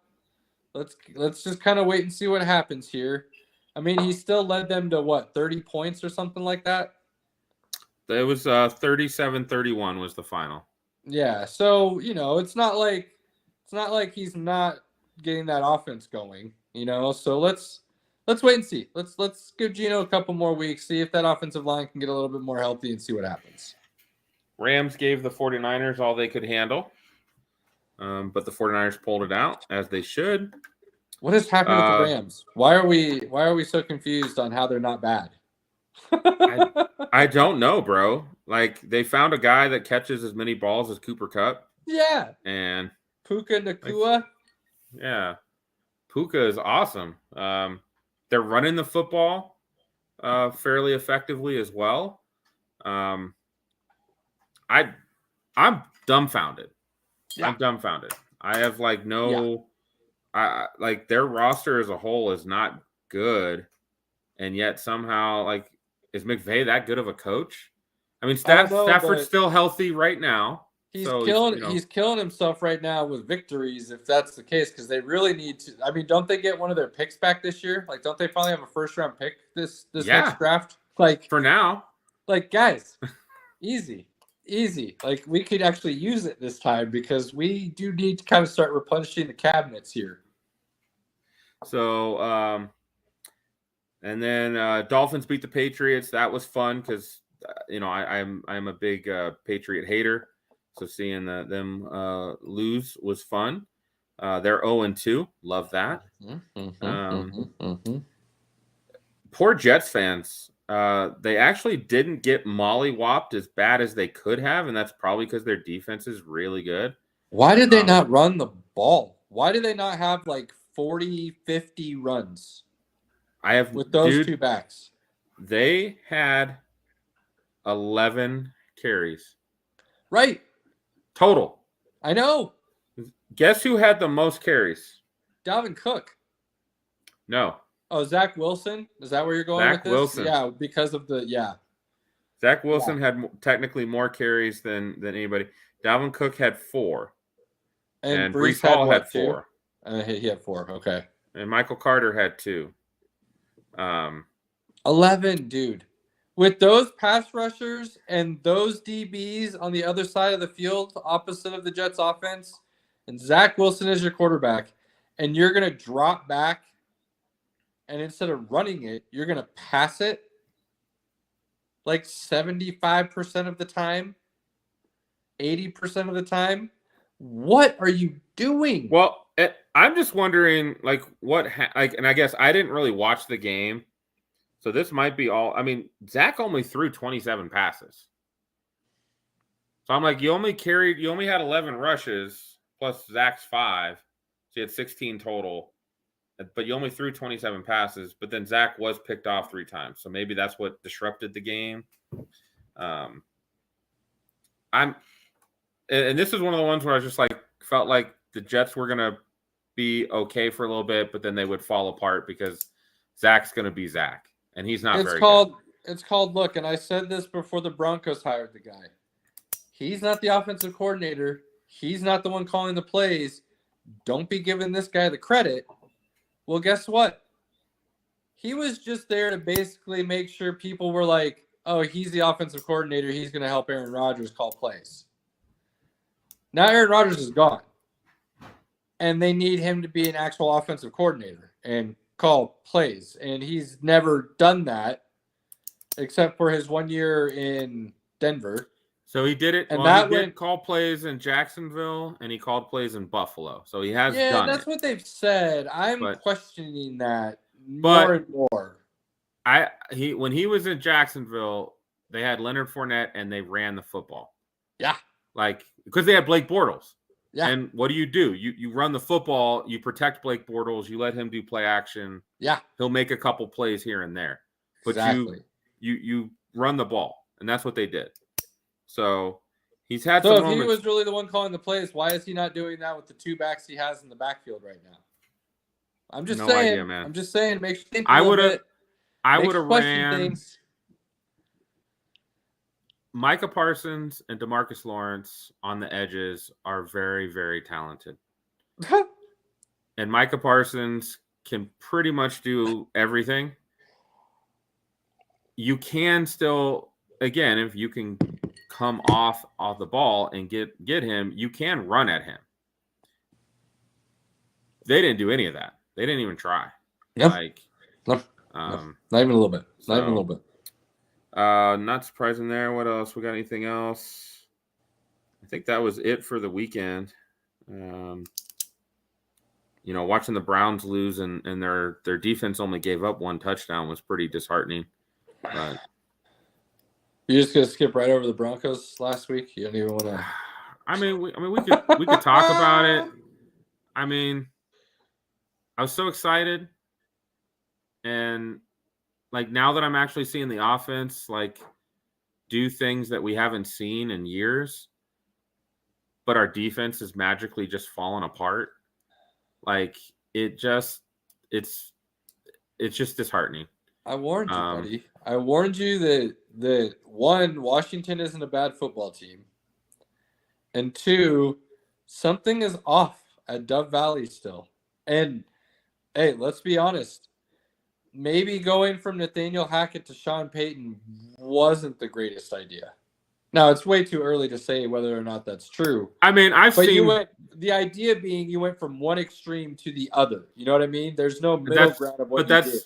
Let's just kind of wait and see what happens here. I mean, he still led them to 30 points or something like that? It was 37-31 was the final. Yeah, so, it's not like he's not getting that offense going, So let's wait and see. Let's give Geno a couple more weeks, see if that offensive line can get a little bit more healthy and see what happens. Rams gave the 49ers all they could handle. But the 49ers pulled it out, as they should. What has happened with the Rams? Why are we so confused on how they're not bad? I don't know, bro. Like, they found a guy that catches as many balls as Cooper Kupp. Yeah. And Puka Nacua. Yeah. Puka is awesome. They're running the football fairly effectively as well. I'm dumbfounded. Yeah. I'm dumbfounded. I have their roster as a whole is not good, and yet somehow is McVay that good of a coach? I mean, Stafford's still healthy right now. He's killing himself right now with victories if that's the case, because they really need to. I mean, don't they get one of their picks back this year? Don't they finally have a first-round pick this next draft? For now. Guys, easy. We could actually use it this time because we do need to kind of start replenishing the cabinets here. So, and then Dolphins beat the Patriots. That was fun because I'm a big Patriot hater. So seeing them lose was fun. They're 0-2. Love that. Poor Jets fans. They actually didn't get mollywopped as bad as they could have, and that's probably because their defense is really good. Why did they not run the ball? Why did they not have 40, 50 runs? With those 2 backs. They had 11 carries. Right. Total. I know. Guess who had the most carries? Dalvin Cook. No. Oh, Zach Wilson? Is that where you're going with this? Wilson. Yeah, because of Zach Wilson had technically more carries than anybody. Dalvin Cook had 4. And Breece Hall had 4. He had 4, okay. And Michael Carter had 2. 11, dude. With those pass rushers and those DBs on the other side of the field, opposite of the Jets offense, and Zach Wilson is your quarterback, and you're going to drop back, and instead of running it, you're going to pass it 75% of the time, 80% of the time. What are you doing? Well, I'm just wondering, like, and I guess I didn't really watch the game, so this might be all. I mean, Zach only threw 27 passes, so I'm like, you only had 11 rushes plus Zach's 5, so you had 16 total, but you only threw 27 passes. But then Zach was picked off 3 times, so maybe that's what disrupted the game. And this is one of the ones where I just like felt like the Jets were gonna be okay for a little bit, but then they would fall apart because Zach's gonna be Zach, and he's not very good. It's called look, and I said this before the Broncos hired the guy. He's not the offensive coordinator. He's not the one calling the plays. Don't be giving this guy the credit. Well, guess what? He was just there to basically make sure people were like, oh, he's the offensive coordinator. He's going to help Aaron Rodgers call plays. Now Aaron Rodgers is gone. And they need him to be an actual offensive coordinator and call plays. And he's never done that except for his 1 year in Denver. So he did it. And well, he did call plays in Jacksonville, and he called plays in Buffalo. So he has done it. Yeah, that's what they've said. I'm questioning that more and more. When he was in Jacksonville, they had Leonard Fournette, and they ran the football. Yeah. Like, because they had Blake Bortles. Yeah. And what do? You run the football, you protect Blake Bortles, you let him do play action. Yeah. He'll make a couple plays here and there. But exactly. you run the ball, and that's what they did. So he's had some moments. So if he was really the one calling the plays, why is he not doing that with the 2 backs he has in the backfield right now? I'm just saying. Idea, man. I'm just saying. Makes you think. I would have ran things. Micah Parsons and DeMarcus Lawrence on the edges are very, very talented. And Micah Parsons can pretty much do everything. You can still, again, if you can come off the ball and get him, you can run at him. They didn't do any of that. They didn't even try. Yep. Like, not even a little bit. Not even a little bit. Not surprising there. What else? We got anything else? I think that was it for the weekend. Watching the Browns lose and their defense only gave up 1 touchdown was pretty disheartening. But you're just gonna skip right over the Broncos last week? You don't even want to. We could talk about it. I mean, I was so excited, and like now that I'm actually seeing the offense like do things that we haven't seen in years, but our defense is magically just falling apart. Like it's just disheartening. I warned you, buddy. I warned you that 1, Washington isn't a bad football team, and 2, something is off at Dove Valley still. And hey, let's be honest. Maybe going from Nathaniel Hackett to Sean Payton wasn't the greatest idea. Now, it's way too early to say whether or not that's true. I mean, the idea being you went from one extreme to the other. You know what I mean? There's no middle ground of what you did.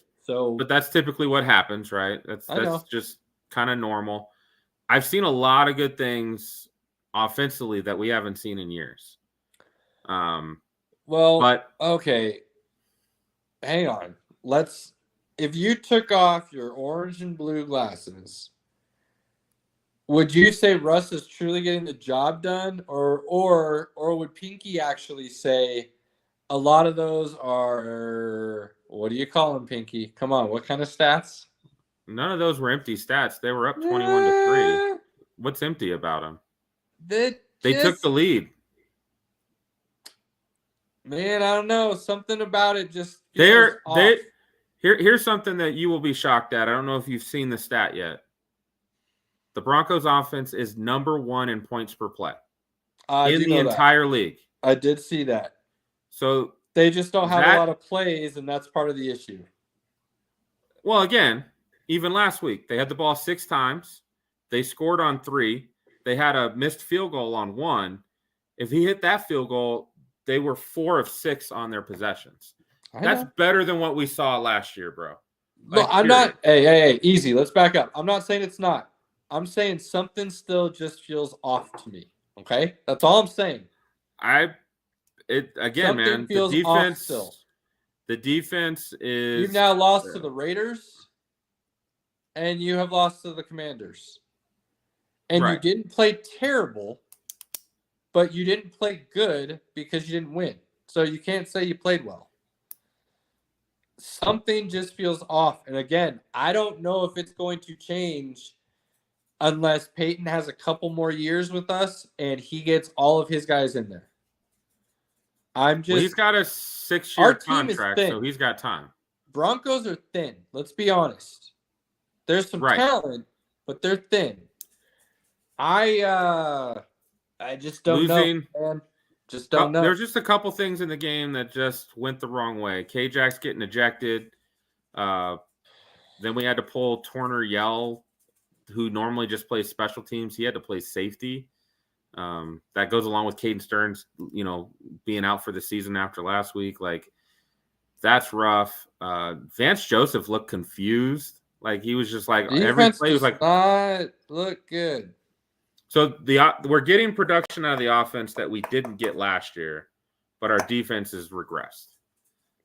But that's typically what happens, right? That's just kind of normal. I've seen a lot of good things offensively that we haven't seen in years. Okay. Hang on. If you took off your orange and blue glasses, would you say Russ is truly getting the job done, or would Pinky actually say a lot of those are, what do you call them, Pinky? Come on, what kind of stats? None of those were empty stats. They were up 21-3. What's empty about them? They took the lead. Man, I don't know. Something about it just Here's something that you will be shocked at. I don't know if you've seen the stat yet. The Broncos offense is number 1 in points per play in the entire league. I did see that. So they just don't have a lot of plays, and that's part of the issue. Well, again, even last week, they had the ball 6 times. They scored on 3. They had a missed field goal on 1. If he hit that field goal, they were 4 of 6 on their possessions. That's better than what we saw last year, bro. Look, I'm not. Hey, easy. Let's back up. I'm not saying it's not. I'm saying something still just feels off to me. Okay, that's all I'm saying. it again, Something man. The feels off defense. still. The defense is. You've now lost to the Raiders, and you have lost to the Commanders. And you Right. didn't play terrible, but you didn't play good because you didn't win. So you can't say you played well. Something just feels off. And again, I don't know if it's going to change unless Peyton has a couple more years with us and he gets all of his guys in there. I'm just. Well, he's got a Our 6-year team is contract, thin. so he's got time. Broncos are thin. Let's be honest. There's some Right. talent, but they're thin. I just don't Losing. know, man. Just don't know. There's just a couple things in the game that just went the wrong way. K-Jack's getting ejected. Then we had to pull Turner Yell, who normally just plays special teams. He had to play safety. That goes along with Caden Stearns, being out for the season after last week. Like, that's rough. Vance Joseph looked confused. Like, he was just like, every Defense play was does like, not look good. so we're getting production out of the offense that we didn't get last year, but our defense has regressed.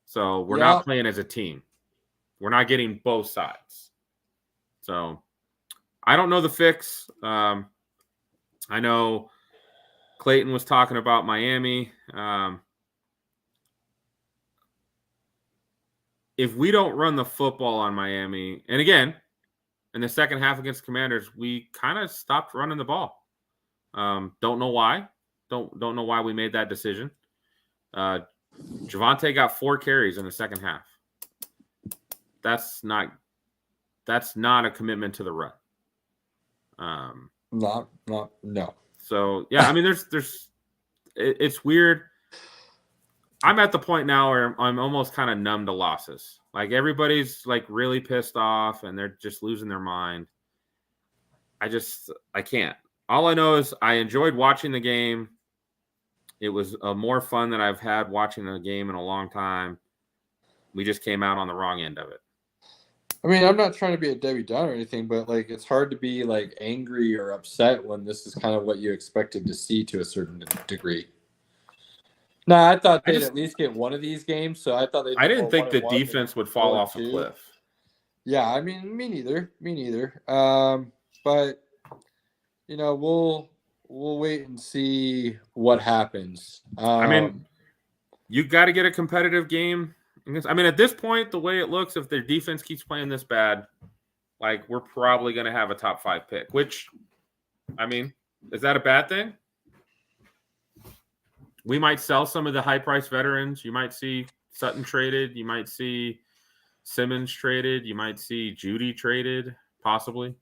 So we're not playing as a team. We're not getting both sides. So I don't know the fix. I know Clayton was talking about Miami. If we don't run the football on Miami, and again, in the second half against Commanders, we kind of stopped running the ball. Don't know why. Don't know why we made that decision. Javonte got 4 carries in the second half. That's not a commitment to the run. No. So yeah, I mean, it's weird. I'm at the point now where I'm almost kind of numb to losses. Like, everybody's like really pissed off and they're just losing their mind. I can't. All I know is I enjoyed watching the game. It was more fun than I've had watching a game in a long time. We just came out on the wrong end of it. I mean, I'm not trying to be a Debbie Downer or anything, but like, it's hard to be like angry or upset when this is kind of what you expected to see to a certain degree. No, I thought they'd at least get one of these games, so I thought I didn't think the defense would fall off a cliff. Yeah, I mean, me neither. But we'll wait and see what happens. I mean, you got to get a competitive game. I mean, at this point, the way it looks, if their defense keeps playing this bad, like, we're probably going to have a top 5 pick. Which, I mean, is that a bad thing? We might sell some of the high-priced veterans. You might see Sutton traded. You might see Simmons traded. You might see Judy traded, possibly.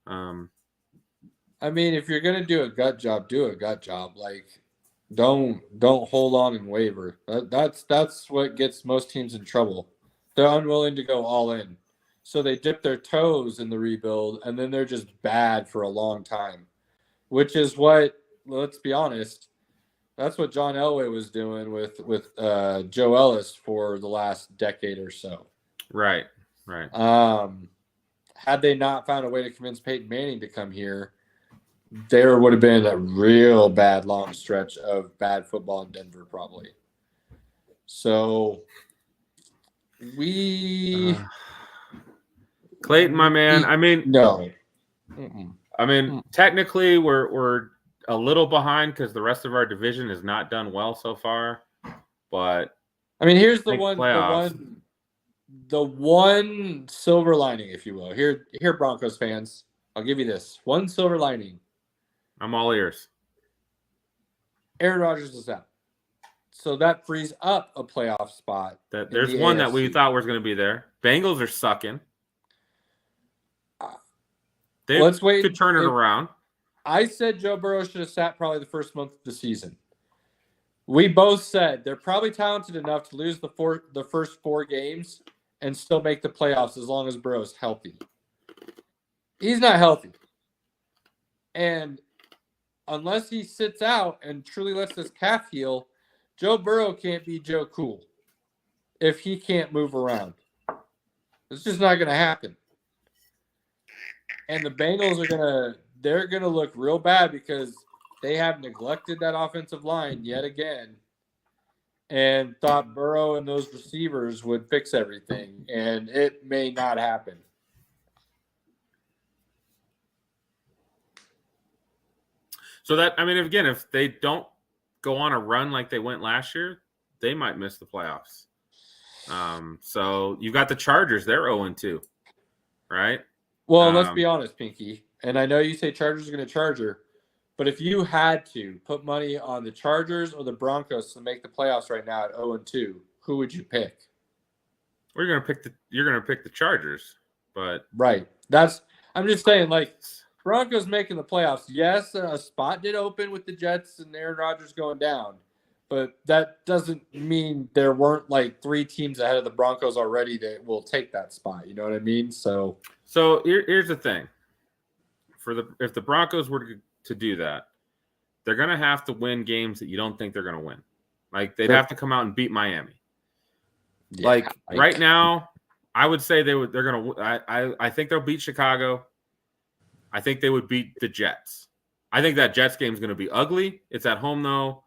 I mean, if you're gonna do a gut job, do a gut job. Like, don't hold on and waver. That's what gets most teams in trouble. They're unwilling to go all in, so they dip their toes in the rebuild, and then they're just bad for a long time. Which is what, let's be honest, that's what John Elway was doing with Joe Ellis for the last decade or so. Right. Had they not found a way to convince Peyton Manning to come here, there would have been a real bad long stretch of bad football in Denver, probably. So Clayton, my man. I mean, no. I mean, technically, we're a little behind because the rest of our division has not done well so far. But I mean, here's the one silver lining, if you will. Here, Broncos fans, I'll give you this one silver lining. I'm all ears. Aaron Rodgers is out, so that frees up a playoff spot. There's one that we thought was going to be there. Bengals are sucking. Let's wait. Could turn it around. I said Joe Burrow should have sat probably the first month of the season. We both said they're probably talented enough to lose the first 4 games and still make the playoffs as long as Burrow's healthy. He's not healthy. And unless he sits out and truly lets his calf heal, Joe Burrow can't be Joe Cool if he can't move around. It's just not going to happen. And the Bengals they're going to look real bad because they have neglected that offensive line yet again. and thought Burrow and those receivers would fix everything, and it may not happen. So that, I mean, again, if they don't go on a run like they went last year, they might miss the playoffs. So you got the Chargers; they're 0-2, right? Well, let's be honest, Pinky. And I know you say Chargers are going to Charger, but if you had to put money on the Chargers or the Broncos to make the playoffs right now at 0-2, who would you pick? You're gonna pick the Chargers, but Right. I'm just saying, like, Broncos making the playoffs. Yes, a spot did open with the Jets and Aaron Rodgers going down, but that doesn't mean there weren't like 3 teams ahead of the Broncos already that will take that spot. You know what I mean? So here's the thing: if the Broncos were to do that, they're gonna have to win games that you don't think they're gonna win. Like they'd have to come out and beat Miami. yeah, Right now, I would say they're gonna. I think they'll beat Chicago. I think they would beat the Jets. I think that Jets game is going to be ugly. It's at home, though.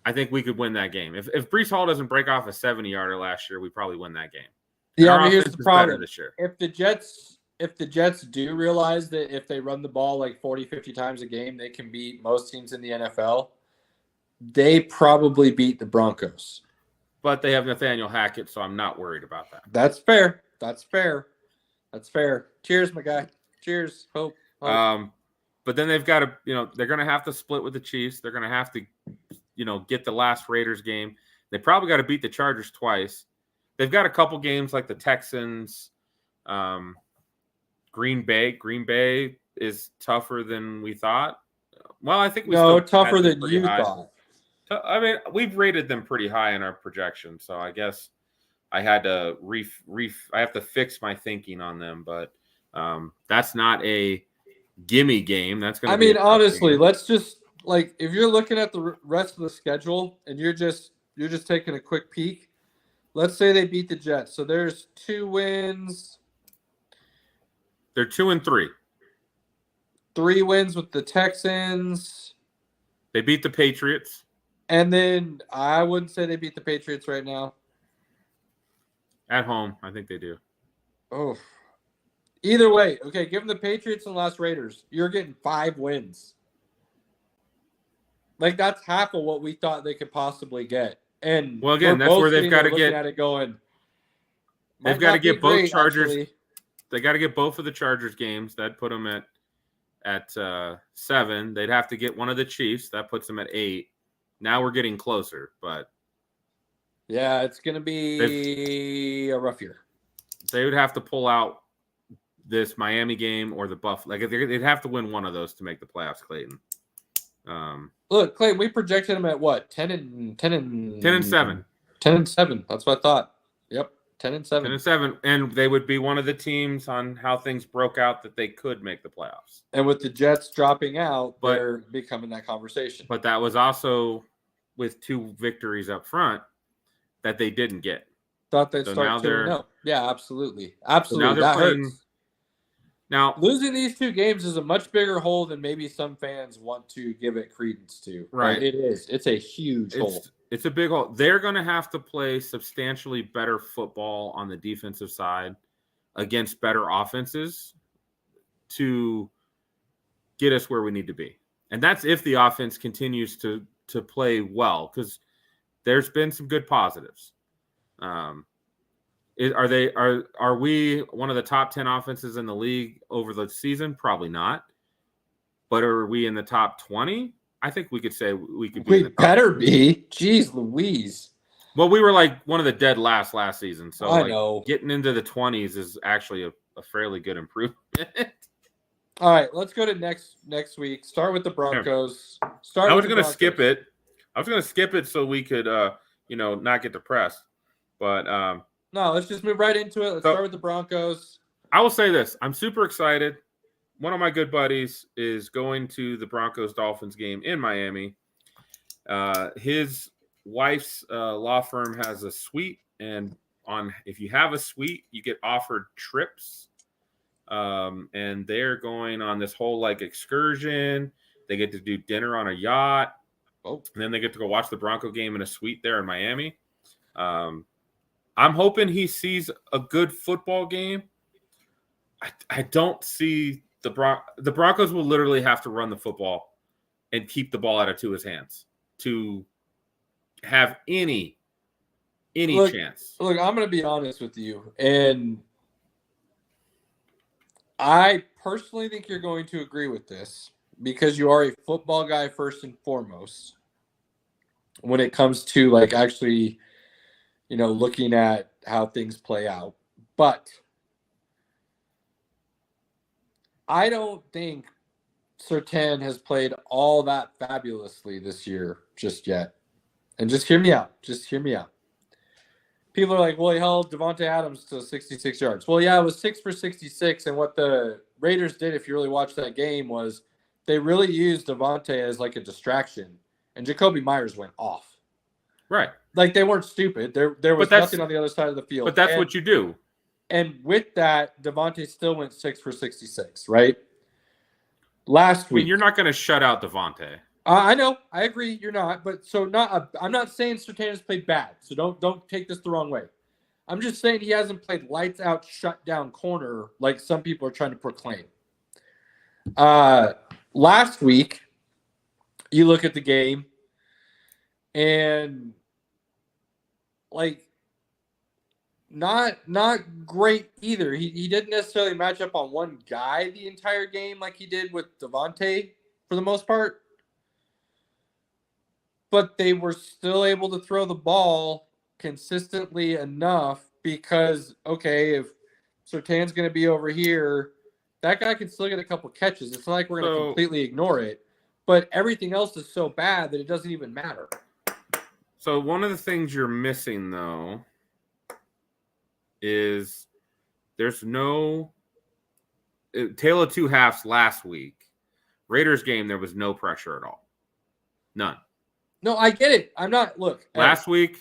I think we could win that game. If Breece Hall doesn't break off a 70-yarder last year, we probably win that game. Yeah, Our I mean, here's offense the is better problem. this year. If the Jets do realize that if they run the ball like 40, 50 times a game, they can beat most teams in the NFL, they probably beat the Broncos. But they have Nathaniel Hackett, so I'm not worried about that. That's fair. That's fair. That's fair. Cheers, my guy. Cheers. Hope. But then they've got to, they're going to have to split with the Chiefs. They're going to have to, get the last Raiders game. They probably got to beat the Chargers twice. They've got a couple games like the Texans, Green Bay. Green Bay is tougher than we thought. Well, I think tougher than you thought. I mean, we've rated them pretty high in our projection, so I guess I had to I have to fix my thinking on them, but that's not a gimme game. That's going to be honestly, game. let's just if you're looking at the rest of the schedule and you're just taking a quick peek, let's say they beat the Jets. So there's 2 wins. They're 2-3. 3 wins with the Texans. They beat the Patriots. And then I wouldn't say they beat the Patriots right now. At home, I think they do. Oh. Either way, okay, give them the Patriots and Las Raiders. You're getting 5 wins. Like, that's half of what we thought they could possibly get. And well, again, that's where they've got to get at it going. They've got to get both great, Chargers. Actually. They got to get both of the Chargers games. That put them at 7. They'd have to get one of the Chiefs. That puts them at 8. Now we're getting closer, but yeah, it's going to be a rough year. They would have to pull out this Miami game or the Buffalo. Like they'd have to win one of those to make the playoffs, Clayton. Look, Clayton, we projected them at what? 10-7. 10-7. That's what I thought. Yep, 10-7. 10-7, and they would be one of the teams on how things broke out that they could make the playoffs. And with the Jets dropping out, they're becoming that conversation. But that was also with 2 victories up front that they didn't get. Thought they'd start 2-0. Yeah, absolutely. Absolutely. So that hurts. Now, losing these 2 games is a much bigger hole than maybe some fans want to give it credence to. Right. It is. It's a huge hole. It's a big hole. They're going to have to play substantially better football on the defensive side against better offenses to get us where we need to be. And that's if the offense continues to play well, because there's been some good positives. Are we one of the top 10 offenses in the league over the season? Probably not. But are we in the top 20? I think we could say we could be. We better be. Jeez Louise. Well, we were like one of the dead last season. So I know. Getting into the 20s is actually a fairly good improvement. All right, let's go to next week. Start with the Broncos. I was going to skip it. So we could not get depressed. But no, let's just move right into it. Let's start with the Broncos. I will say this. I'm super excited. One of my good buddies is going to the Broncos-Dolphins game in Miami. His wife's law firm has a suite, and if you have a suite, you get offered trips. And they're going on this whole excursion. They get to do dinner on a yacht. Oh, And then they get to go watch the Bronco game in a suite there in Miami. I'm hoping he sees a good football game. I don't see the Broncos will literally have to run the football and keep the ball out of Tua's hands to have any chance. Look, I'm going to be honest with you, and I personally think you're going to agree with this because you are a football guy first and foremost when it comes to like actually, looking at how things play out. But I don't think Surtain has played all that fabulously this year just yet. And just hear me out. Just hear me out. People are like, well, he held Devontae Adams to 66 yards. Well, yeah, it was 6 for 66. And what the Raiders did, if you really watched that game, was they really used Devontae as like a distraction. And Jacoby Myers went off. Right. Like they weren't stupid. There was nothing on the other side of the field. But that's what you do. And with that, Devontae still went 6 for 66, right? Last week. You're not going to shut out Devontae. I know. I agree. You're not. But I'm not saying Surtain has played bad. So don't take this the wrong way. I'm just saying he hasn't played lights out, shut down corner like some people are trying to proclaim. Last week, you look at the game and like not great either. He didn't necessarily match up on one guy the entire game like he did with Devontae for the most part. But they were still able to throw the ball consistently enough because, okay, if Surtain's going to be over here, that guy can still get a couple catches. It's not like we're going to completely ignore it. But everything else is so bad that it doesn't even matter. So one of the things you're missing, though, is there's no tale of two halves last week. Raiders game, there was no pressure at all. None. No, I get it. I'm not. Look, last week,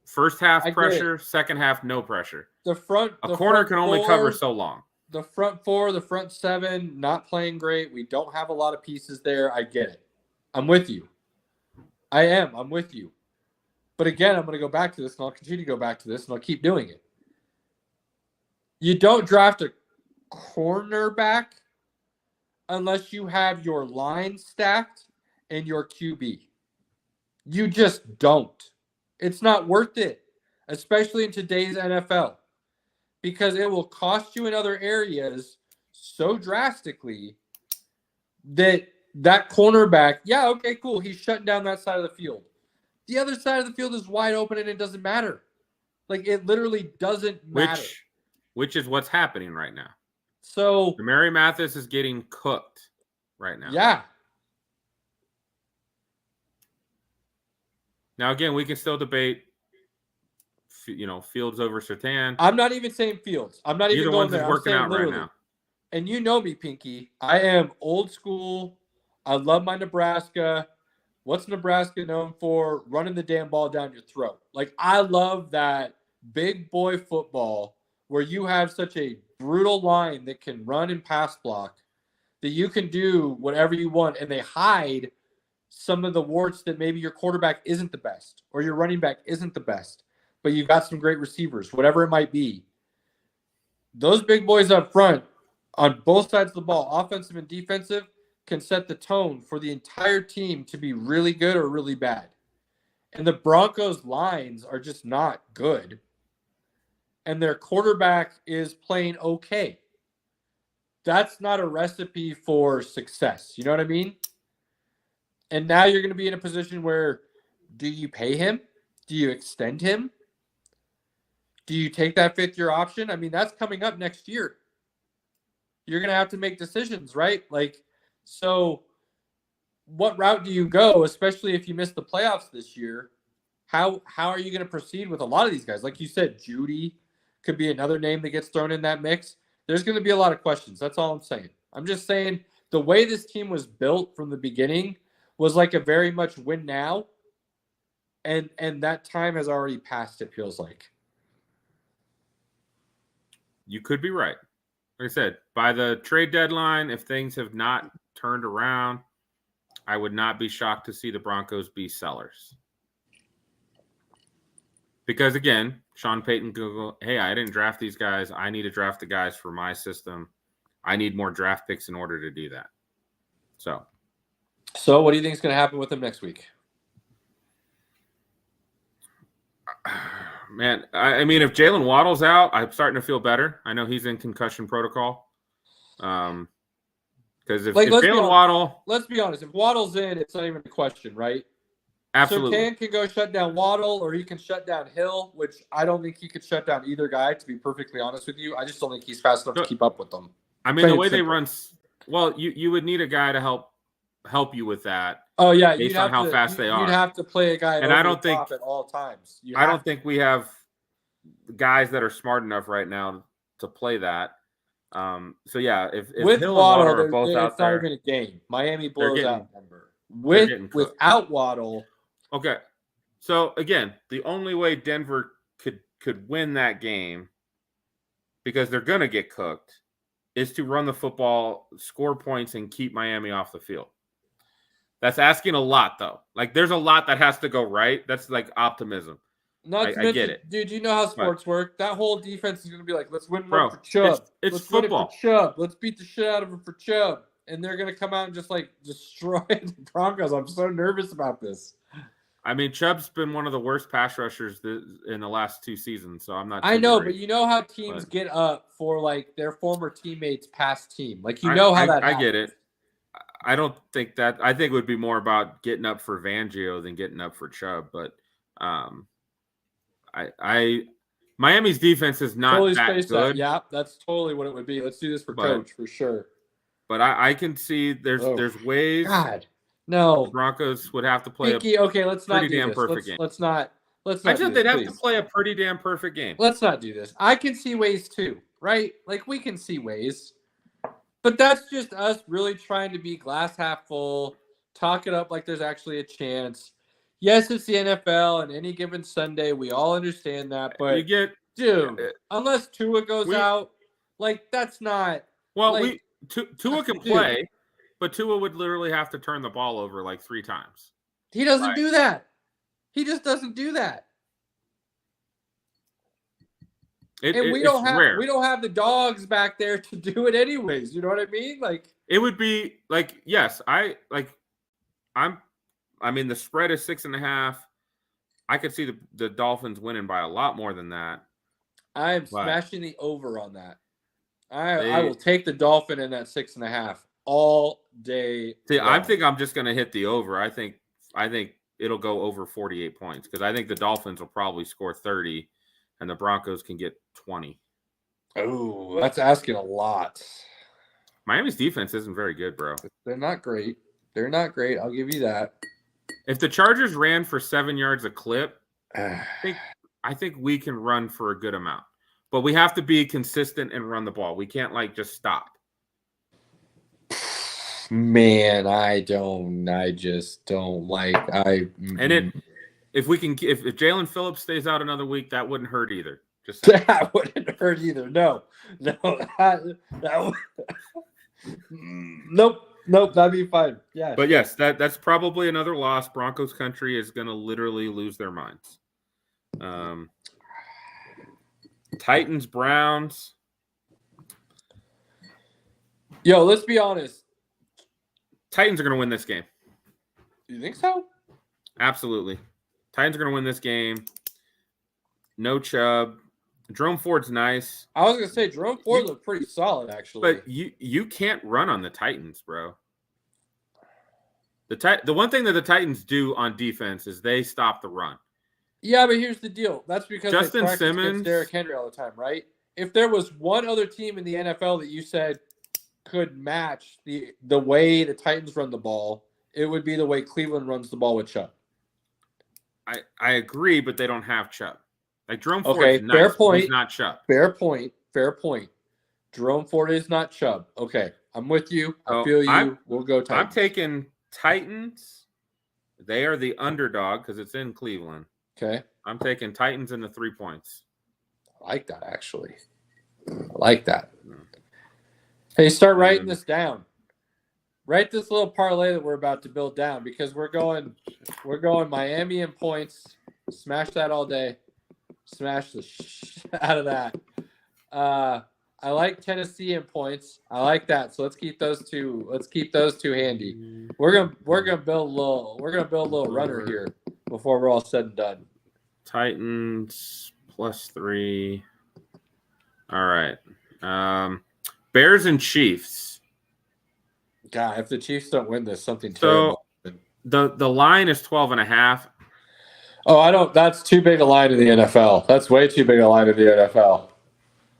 first half pressure, second half no pressure. The corner can only cover so long. The front four, the front seven, not playing great. We don't have a lot of pieces there. I get it. I'm with you. I'm with you. But again, I'm going to go back to this, and I'll continue to go back to this, and I'll keep doing it. You don't draft a cornerback unless you have your line stacked and your QB. You just don't. It's not worth it, especially in today's NFL, because it will cost you in other areas so drastically that cornerback, yeah, okay, cool, he's shutting down that side of the field. The other side of the field is wide open and it doesn't matter. Like, it literally doesn't matter. Which is what's happening right now. So Mary Mathis is getting cooked right now. Yeah. Now, again, we can still debate, Fields over Surtain. I'm not even saying Fields. I'm not even going there. I'm working out literally. right now. And you know me, Pinky. I am old school. I love my Nebraska. What's Nebraska known for? Running the damn ball down your throat. Like, I love that big boy football where you have such a brutal line that can run and pass block that you can do whatever you want, and they hide some of the warts that maybe your quarterback isn't the best or your running back isn't the best, but you've got some great receivers, whatever it might be. Those big boys up front on both sides of the ball, offensive and defensive, can set the tone for the entire team to be really good or really bad. And the Broncos' lines are just not good. And their quarterback is playing okay. That's not a recipe for success. You know what I mean? And now you're going to be in a position where, do you pay him? Do you extend him? Do you take that fifth-year option? I mean, that's coming up next year. You're going to have to make decisions, right? Like, so what route do you go, especially if you miss the playoffs this year? How are you going to proceed with a lot of these guys? Like you said, Judy could be another name that gets thrown in that mix. There's going to be a lot of questions. That's all I'm saying. I'm just saying the way this team was built from the beginning was like a very much win now. And that time has already passed, it feels like. You could be right. Like I said, by the trade deadline, if things have not turned around, I would not be shocked to see the Broncos be sellers. Because again, Sean Payton go, hey, I didn't draft these guys. I need to draft the guys for my system. I need more draft picks in order to do that. So what do you think is going to happen with him next week? Man, I mean, if Jalen Waddle's out, I'm starting to feel better. I know he's in concussion protocol. Because if Jalen Waddle... Let's be honest. If Waddle's in, it's not even a question, right? Absolutely. So can go shut down Waddle, or he can shut down Hill, which I don't think he could shut down either guy, to be perfectly honest with you. I just don't think he's fast enough to keep up with them. I mean, the way they run... Well, you would need a guy to help you with that. Oh yeah, based on how fast they are. You'd have to play a guy and I don't think at all times. I don't think we have guys that are smart enough right now to play that. So yeah, if with Hill Waddle, and Waddle are both out there, it's not even a game. Miami blows out Denver. Without Waddle. Okay, so again, the only way Denver could win that game, because they're gonna get cooked, is to run the football, score points, and keep Miami off the field. That's asking a lot, though. Like, there's a lot that has to go right. That's like optimism. I get it. Dude, you know how sports work. That whole defense is going to be like, let's win one for Chubb. It's let's football. Win it for Chubb. Let's beat the shit out of him for Chubb. And they're going to come out and just, like, destroy the Broncos. I'm so nervous about this. I mean, Chubb's been one of the worst pass rushers in the last 2 seasons, so I'm not. I know, but you know how teams get up for, like, their former teammates' past team. Like, you know how that happens. I get it. I don't think that. I think it would be more about getting up for Fangio than getting up for Chubb. But Miami's defense is not totally that good. Yeah, that's totally what it would be. Let's do this for coach for sure. But I can see there's ways. God, no. The Broncos would have to play okay, let's not pretty do damn this. perfect game. Let's not. I said they'd have to play a pretty damn perfect game. Let's not do this. I can see ways too, right? Like, we can see ways. But that's just us really trying to be glass half full, talk it up like there's actually a chance. Yes, it's the NFL, and any given Sunday, we all understand that. But unless Tua goes out, like, that's not. Well, like, Tua can play, but Tua would literally have to turn the ball over like 3 times. He doesn't do that. He just doesn't do that. We don't have the dogs back there to do it anyways. You know what I mean? Like, it would be like, yes, I mean, the spread is 6.5. I could see the Dolphins winning by a lot more than that. I'm smashing the over on that. I will take the Dolphin in that 6.5 all day. See, I think I'm just going to hit the over. I think it'll go over 48 points, because I think the Dolphins will probably score 30 and the Broncos can get 20. Oh, that's asking a lot. Miami's defense isn't very good, bro. They're not great. I'll give you that. If the Chargers ran for 7 yards a clip, I think we can run for a good amount. But we have to be consistent and run the ball. We can't, like, just stop. Man, I just don't like. If Jalen Phillips stays out another week, that wouldn't hurt either. That wouldn't hurt either. No, that nope, that'd be fine. Yeah, but yes, that's probably another loss. Broncos country is going to literally lose their minds. Titans, Browns. Yo, let's be honest. Titans are going to win this game. You think so? Absolutely. Titans are going to win this game. No Chubb. Jerome Ford's nice. I was going to say Jerome Ford looked pretty solid, actually. But you can't run on the Titans, bro. The one thing that the Titans do on defense is they stop the run. Yeah, but here's the deal. That's because Justin Simmons, Derrick Henry all the time, right? If there was one other team in the NFL that you said could match the way the Titans run the ball, it would be the way Cleveland runs the ball with Chubb. I agree, but they don't have Chubb. Like, Jerome Ford is nice, fair point. He's not Chubb. Fair point. Jerome Ford is not Chubb. Okay, I'm with you. I feel you. We'll go Titans. I'm taking Titans. They are the underdog because it's in Cleveland. Okay. I'm taking Titans in the 3 points. I like that, actually. I like that. Hey, start writing this down. write this little parlay that we're about to build down because we're going Miami in points. Smash that all day. Smash the out of that. I like Tennessee in points. I like that. So let's keep those two. Let's keep those two handy. We're gonna build a little runner here before we're all said and done. Titans +3. All right. Bears and Chiefs. God, if the Chiefs don't win this, something So terrible. the line is 12.5. Oh, I don't. That's too big a line in the NFL. That's way too big a line in the NFL.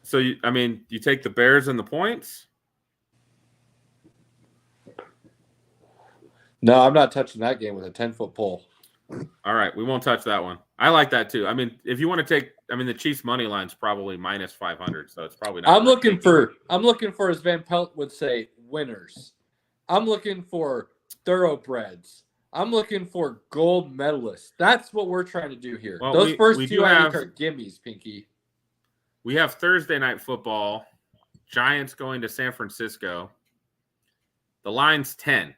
So you take the Bears and the points. No, I'm not touching that game with a 10-foot pole. All right, we won't touch that one. I like that too. I mean, if you want to take, the Chiefs money line's probably -500, so it's probably not. I'm looking for, as Van Pelt would say, winners. I'm looking for thoroughbreds. I'm looking for gold medalists. That's what we're trying to do here. Well, Those first we two do I have- think are gimmies, Pinky. We have Thursday night football. Giants going to San Francisco. The line's 10.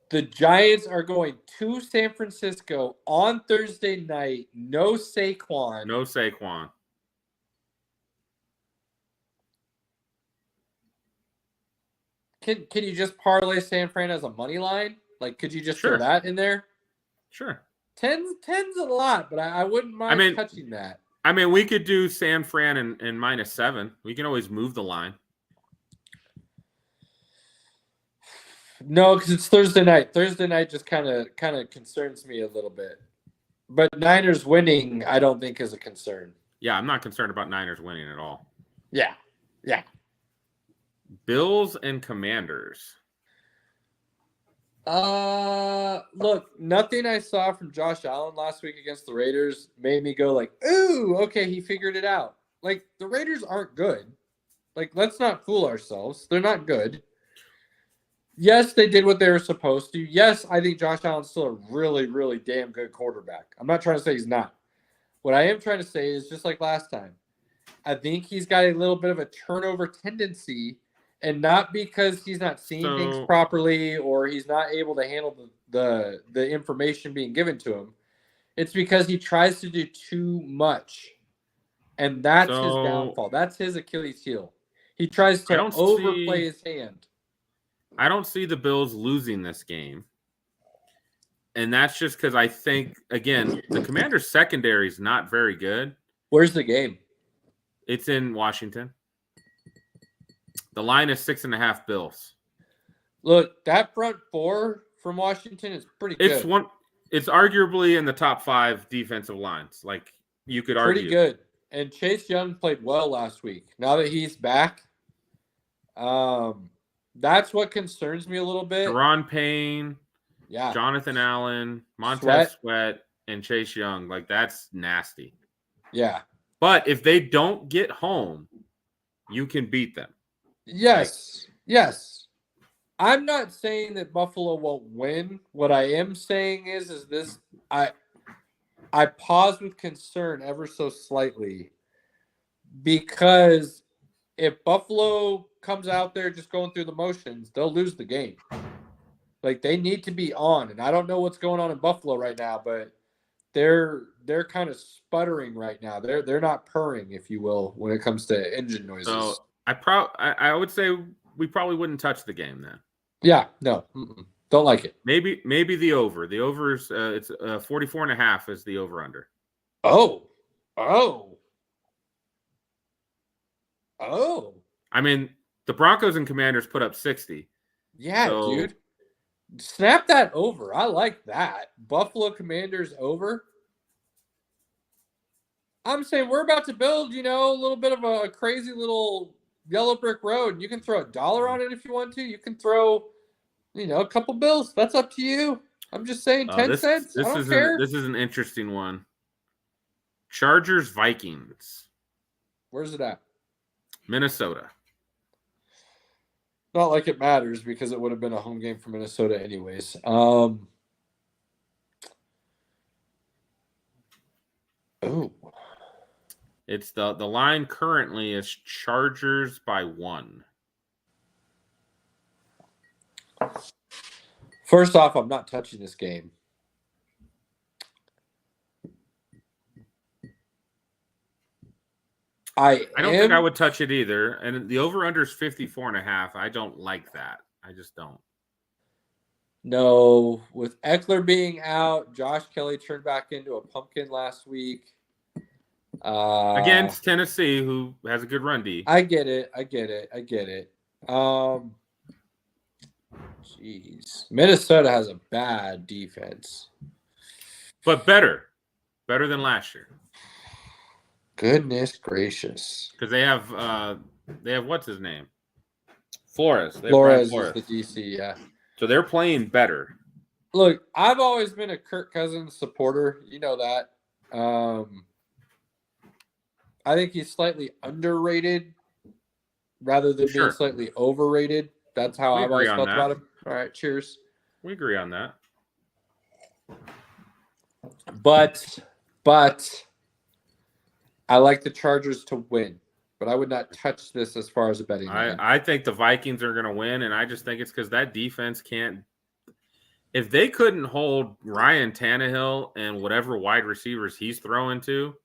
The Giants are going to San Francisco on Thursday night. No Saquon. No Saquon. Can you just parlay San Fran as a money line? Like, could you just Sure. throw that in there? Sure. Ten's a lot, but I wouldn't mind touching that. We could do San Fran and -7. We can always move the line. No, because it's Thursday night. Thursday night just kind of concerns me a little bit. But Niners winning, I don't think is a concern. Yeah, I'm not concerned about Niners winning at all. Yeah. Bills and Commanders. Look, nothing I saw from Josh Allen last week against the Raiders made me go like, ooh, okay, he figured it out. Like, the Raiders aren't good. Like, let's not fool ourselves. They're not good. Yes, they did what they were supposed to. Yes, I think Josh Allen's still a really, really damn good quarterback. I'm not trying to say he's not. What I am trying to say is just like last time, I think he's got a little bit of a turnover tendency, and not because he's not seeing things properly or he's not able to handle the information being given to him. It's because he tries to do too much, and that's his downfall. That's his Achilles heel. He tries to overplay his hand. I don't see the Bills losing this game. And that's just because I think, again, the Commanders' secondary is not very good. Where's the game? It's in Washington. The line is 6.5 Bills. Look, that front four from Washington is pretty good. It's arguably in the top 5 defensive lines. Like, you could argue. Pretty good. And Chase Young played well last week. Now that he's back, that's what concerns me a little bit. Deron Payne, yeah, Jonathan Allen, Montez Sweat, and Chase Young. Like, that's nasty. Yeah. But if they don't get home, you can beat them. Yes. Yes. I'm not saying that Buffalo won't win. What I am saying is this. I pause with concern ever so slightly because if Buffalo comes out there just going through the motions, they'll lose the game. Like, they need to be on, and I don't know what's going on in Buffalo right now, but they're kind of sputtering right now. They're not purring, if you will, when it comes to engine noises. So I would say we probably wouldn't touch the game then. Yeah, no, don't like it. Maybe the over. The over's it's 44.5 is the over under. Oh. The Broncos and Commanders put up 60. Yeah, dude. Snap that over. I like that. Buffalo Commanders over. I'm saying we're about to build, a little bit of a crazy little yellow brick road. You can throw $1 on it if you want to. You can throw, a couple bills. That's up to you. I'm just saying 10 cents. I don't care. This is an interesting one. Chargers Vikings. Where's it at? Minnesota. Not like it matters because it would have been a home game for Minnesota anyways. It's the line currently is Chargers by 1. First off, I'm not touching this game. I don't think I would touch it either. And the over-under is 54.5. I don't like that. I just don't. No, with Eckler being out, Josh Kelly turned back into a pumpkin last week. Against Tennessee, who has a good run D. I get it. Jeez. Minnesota has a bad defense. But better than last year. Goodness gracious. Because they have what's his name? Flores. They have Flores Brian is the DC, yeah. So they're playing better. Look, I've always been a Kirk Cousins supporter. You know that. I think he's slightly underrated rather than being slightly overrated. That's how I've always felt about him. All right, cheers. We agree on that. But I like the Chargers to win. But I would not touch this as far as a betting line. I think the Vikings are going to win, and I just think it's because that defense can't. If they couldn't hold Ryan Tannehill and whatever wide receivers he's throwing to,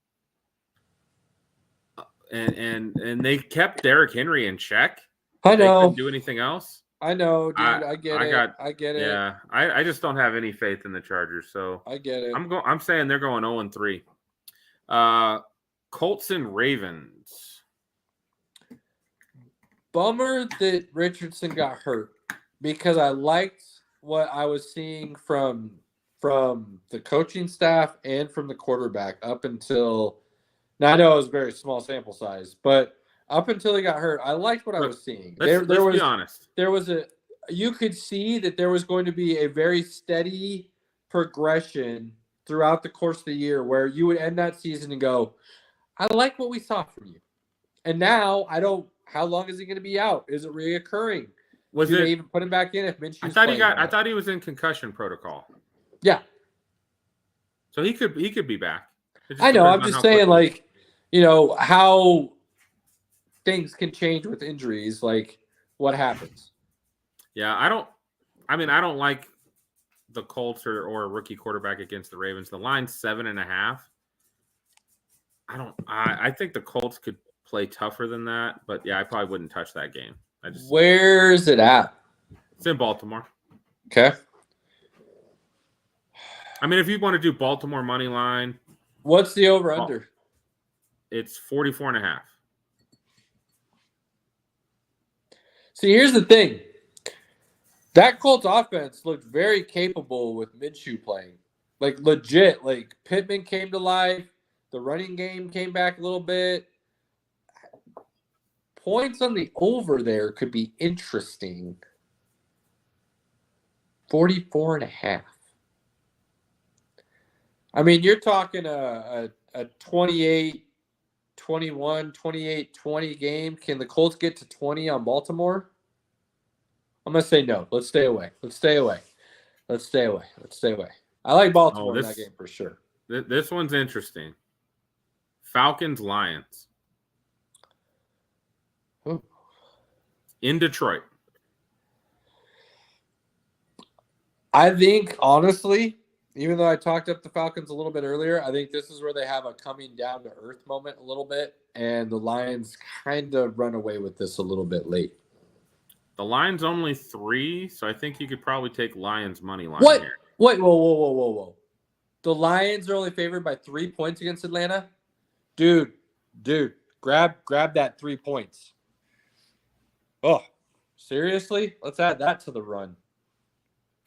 and they kept Derrick Henry in check. I know. They couldn't do anything else. I know, dude. I get it. Yeah, I just don't have any faith in the Chargers. So I get it. I'm saying they're going 0-3. Colts and Ravens. Bummer that Richardson got hurt because I liked what I was seeing from the coaching staff and from the quarterback up until now. I know it was a very small sample size, but up until he got hurt, I liked what I was seeing. Let's be honest. You could see that there was going to be a very steady progression throughout the course of the year where you would end that season and go, I like what we saw from you. And now I don't. How long is he going to be out? Is it reoccurring? Do they even put him back in if Minshew's I thought he was in concussion protocol. Yeah. So he could be back. I know. I'm just saying, like, how things can change with injuries. Like, what happens? Yeah, I don't like the Colts or a rookie quarterback against the Ravens. The line's 7.5. I think the Colts could play tougher than that, but yeah, I probably wouldn't touch that game. Where's it at? It's in Baltimore. Okay. I mean, if you want to do Baltimore money line, what's the over under? It's 44.5. See, here's the thing. That Colts offense looked very capable with Minshew playing. Like, legit. Like, Pittman came to life. The running game came back a little bit. Points on the over there could be interesting. 44.5. I mean, you're talking a 28, 21, 28, 20 game. Can the Colts get to 20 on Baltimore? I'm going to say no. Let's stay away. I like Baltimore in that game for sure. This one's interesting. Falcons, Lions. Ooh. In Detroit. I think, honestly, even though I talked up the Falcons a little bit earlier, I think this is where they have a coming down to earth moment a little bit, and the Lions kind of run away with this a little bit late. The line's only 3, so I think you could probably take Lions money line here. Wait, whoa. The Lions are only favored by 3 points against Atlanta? Dude, grab that 3 points. Oh, seriously? Let's add that to the run.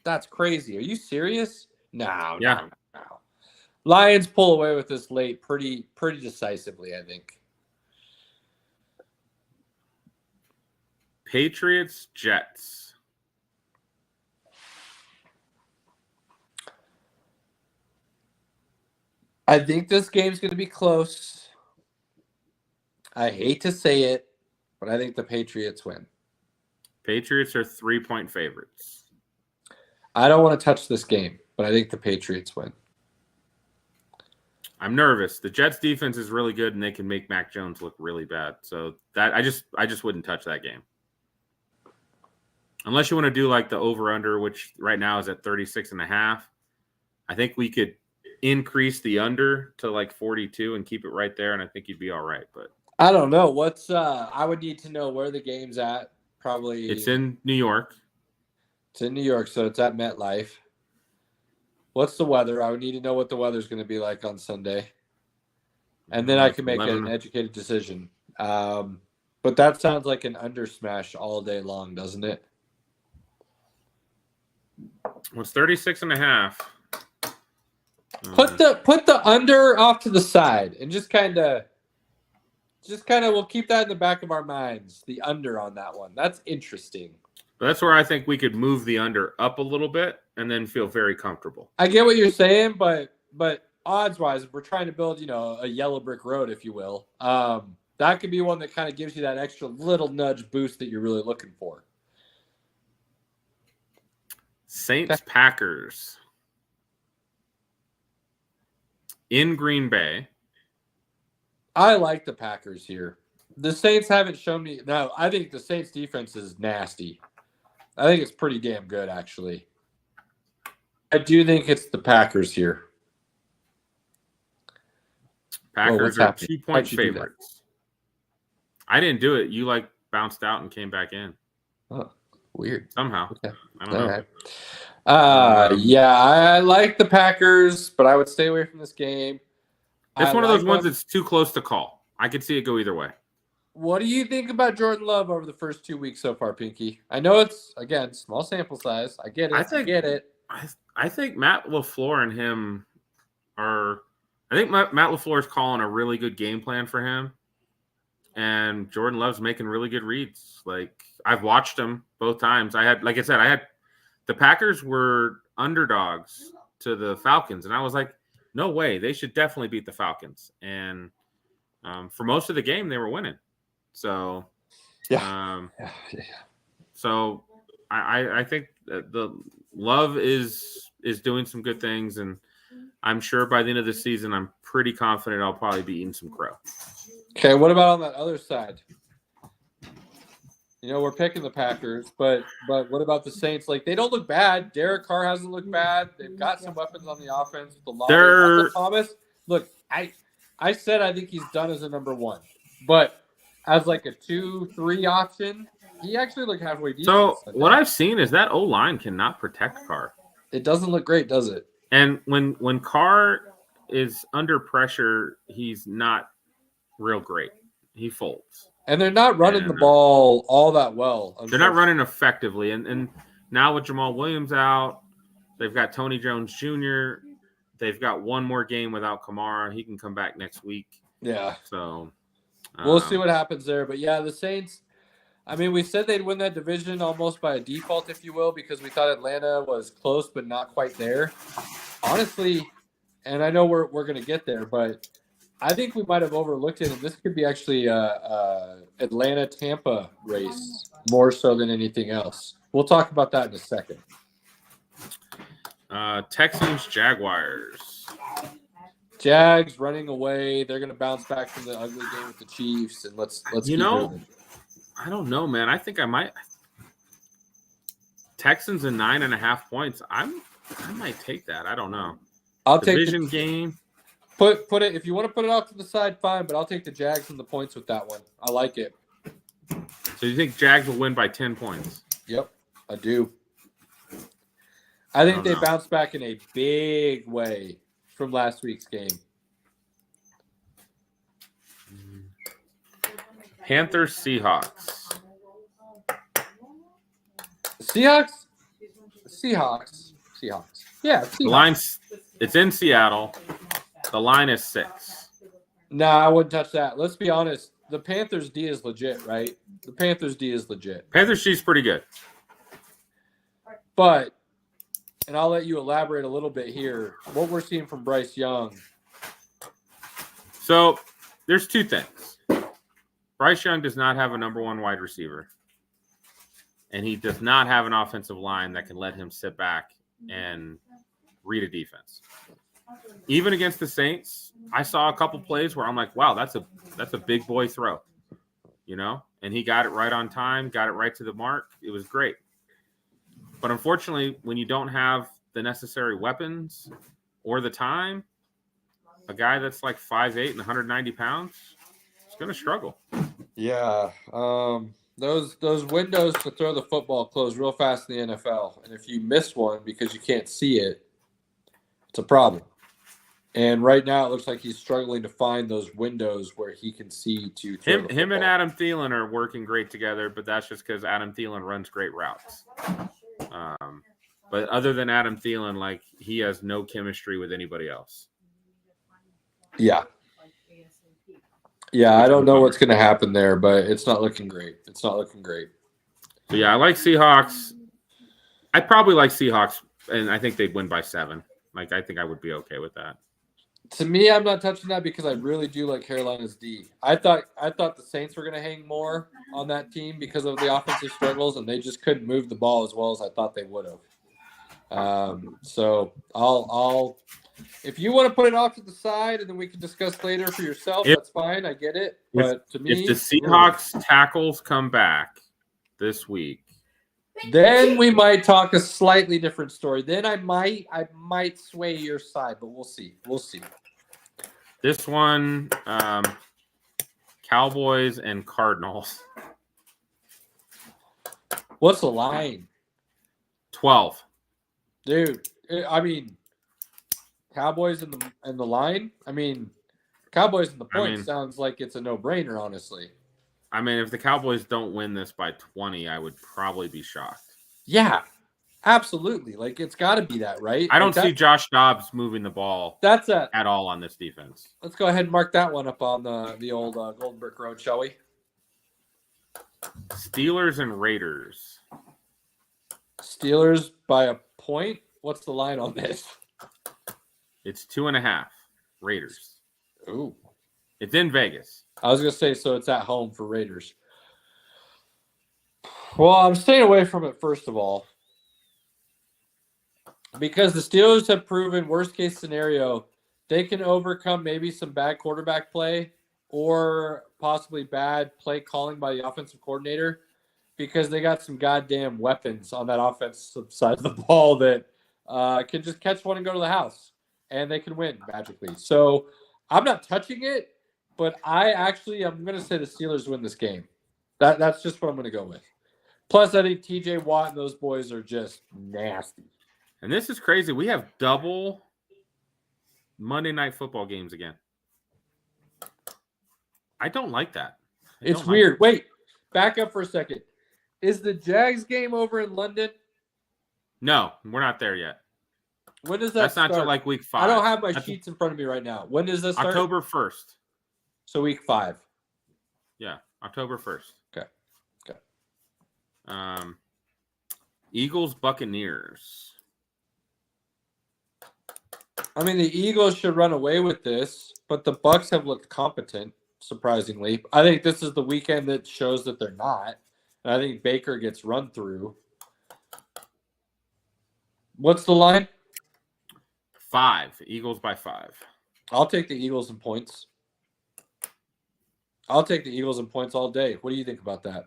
That's crazy. Are you serious? No. Lions pull away with this late pretty decisively, I think. Patriots, Jets. I think this game's going to be close. I hate to say it, but I think the Patriots win. Patriots are 3-point favorites. I don't want to touch this game, but I think the Patriots win. I'm nervous. The Jets defense is really good, and they can make Mac Jones look really bad. So that I just wouldn't touch that game. unless you want to do like the over-under, which right now is at 36.5. I think we could increase the under to like 42 and keep it right there, and I think you'd be all right. But I don't know. What's I would need to know where the game's at. Probably it's in New York. It's in New York, so it's at MetLife. What's the weather? I would need to know what the weather's going to be like on Sunday. And then I can make an educated decision. But that sounds like an under smash all day long, doesn't it? Well, it's 36.5. Put the under off to the side and just kind of we'll keep that in the back of our minds. The under on that one. That's interesting. But that's where I think we could move the under up a little bit and then feel very comfortable. I get what you're saying, but odds wise, if we're trying to build, a yellow brick road, if you will, that could be one that kind of gives you that extra little nudge boost that you're really looking for. Saints Packers in Green Bay. I like the Packers here. The Saints haven't shown me. No, I think the Saints defense is nasty. I think it's pretty damn good, actually. I do think it's the Packers here. Packers are 2-point favorites. I didn't do it. You bounced out and came back in. Oh, weird. Somehow. Okay. I don't know. All right. Yeah, I like the Packers, but I would stay away from this game. It's one of those ones that's too close to call. I could see it go either way. What do you think about Jordan Love over the first 2 weeks so far, Pinky? I know it's, again, small sample size. I get it. I think Matt LaFleur and him are – I think Matt LaFleur is calling a really good game plan for him, and Jordan Love's making really good reads. I've watched him both times. The Packers were underdogs to the Falcons, and I was like, no way. They should definitely beat the Falcons. And for most of the game, they were winning. So, So I think that the Love is doing some good things, and I'm sure by the end of the season, I'm pretty confident I'll probably be eating some crow. Okay, what about on that other side? We're picking the Packers, but what about the Saints? They don't look bad. Derek Carr hasn't looked bad. They've got some weapons on the offense. Thomas. Look, I said I think he's done as a number one, but as a 2-3 option, he actually looked halfway decent. So what I've seen is that O-line cannot protect Carr. It doesn't look great, does it? And when Carr is under pressure, he's not real great. He folds. And they're not running the ball all that well. They're not running effectively. And now with Jamal Williams out, they've got Tony Jones Jr. They've got one more game without Kamara. He can come back next week. Yeah. So we'll see what happens there. But, yeah, the Saints, we said they'd win that division almost by a default, if you will, because we thought Atlanta was close but not quite there. Honestly, and I know we're going to get there, but I think we might have overlooked it, and this could be actually a Atlanta-Tampa race more so than anything else. We'll talk about that in a second. Texans-Jaguars. Jags running away. They're going to bounce back from the ugly game with the Chiefs, and let's keep moving. I don't know, man. I think I might. Texans and 9.5 points. I might take that. I don't know. I'll take division game. Put it if you want to put it off to the side, fine. But I'll take the Jags and the points with that one. I like it. So you think Jags will win by 10 points? Yep, I do. I think they bounce back in a big way from last week's game. Panthers, Seahawks. Seahawks. Yeah, Seahawks. The line's it's in Seattle. The line is 6. Nah, I wouldn't touch that. Let's be honest. The Panthers D is legit, right? The Panthers D is legit. Panthers D's pretty good. But, and I'll let you elaborate a little bit here, what we're seeing from Bryce Young. So there's two things. Bryce Young does not have a number one wide receiver. And he does not have an offensive line that can let him sit back and read a defense. Even against the Saints, I saw a couple plays where I'm like, wow, that's a big boy throw, and he got it right on time, got it right to the mark. It was great. But unfortunately, when you don't have the necessary weapons or the time, a guy that's like 5'8" and 190 pounds is going to struggle. Yeah. Those windows to throw the football close real fast in the NFL. And if you miss one because you can't see it, it's a problem. And right now it looks like he's struggling to find those windows where he can see to throw the Him and football. Adam Thielen are working great together, but that's just because Adam Thielen runs great routes. But other than Adam Thielen, like, he has no chemistry with anybody else. Yeah. Yeah, I don't know what's going to happen there, but it's not looking great. It's not looking great. So, yeah, I like Seahawks. I probably like Seahawks, and I think they'd win by 7. Like, I think I would be okay with that. To me, I'm not touching that because I really do like Carolina's D. I thought the Saints were going to hang more on that team because of the offensive struggles, and they just couldn't move the ball as well as I thought they would have. So I'll if you want to put it off to the side and then we can discuss later for yourself, that's fine. I get it. But to me, if the Seahawks tackles come back this week, then we might talk a slightly different story. Then I might sway your side, but we'll see. We'll see. this one, Cowboys and Cardinals, What's the line? 12. Dude, I mean, Cowboys in the line. I mean, Cowboys in the point sounds like it's a no-brainer, honestly. I mean, if the Cowboys don't win this by 20, I would probably be shocked. Yeah, absolutely. Like, it's got to be that, right? I don't see Josh Dobbs moving the ball That's a. at all on this defense. Let's go ahead and mark that one up on the old Golden Brick Road, shall we? Steelers and Raiders. Steelers by a point. What's the line on this? It's 2.5. Raiders. Ooh. It's in Vegas. I was going to say, so it's at home for Raiders. Well, I'm staying away from it, first of all, because the Steelers have proven, worst case scenario, they can overcome maybe some bad quarterback play or possibly bad play calling by the offensive coordinator because they got some goddamn weapons on that offensive side of the ball that can just catch one and go to the house, and they can win magically. So I'm not touching it, but I'm going to say the Steelers win this game. That's just what I'm going to go with. Plus, I think TJ Watt and those boys are just nasty. And this is crazy. We have double Monday Night Football games again. I don't like that. It's weird. Wait, back up for a second. Is the Jags game over in London? No, we're not there yet. When does that That's start? not till like week 5. I don't have my sheets in front of me right now. When does this start? October 1st. So week 5. Yeah, October 1st. Okay. Eagles, Buccaneers. I mean, the Eagles should run away with this, but the Bucs have looked competent, surprisingly. I think this is the weekend that shows that they're not. And I think Baker gets run through. What's the line? 5. Eagles by 5. I'll take the Eagles in points. I'll take the Eagles in points all day. What do you think about that?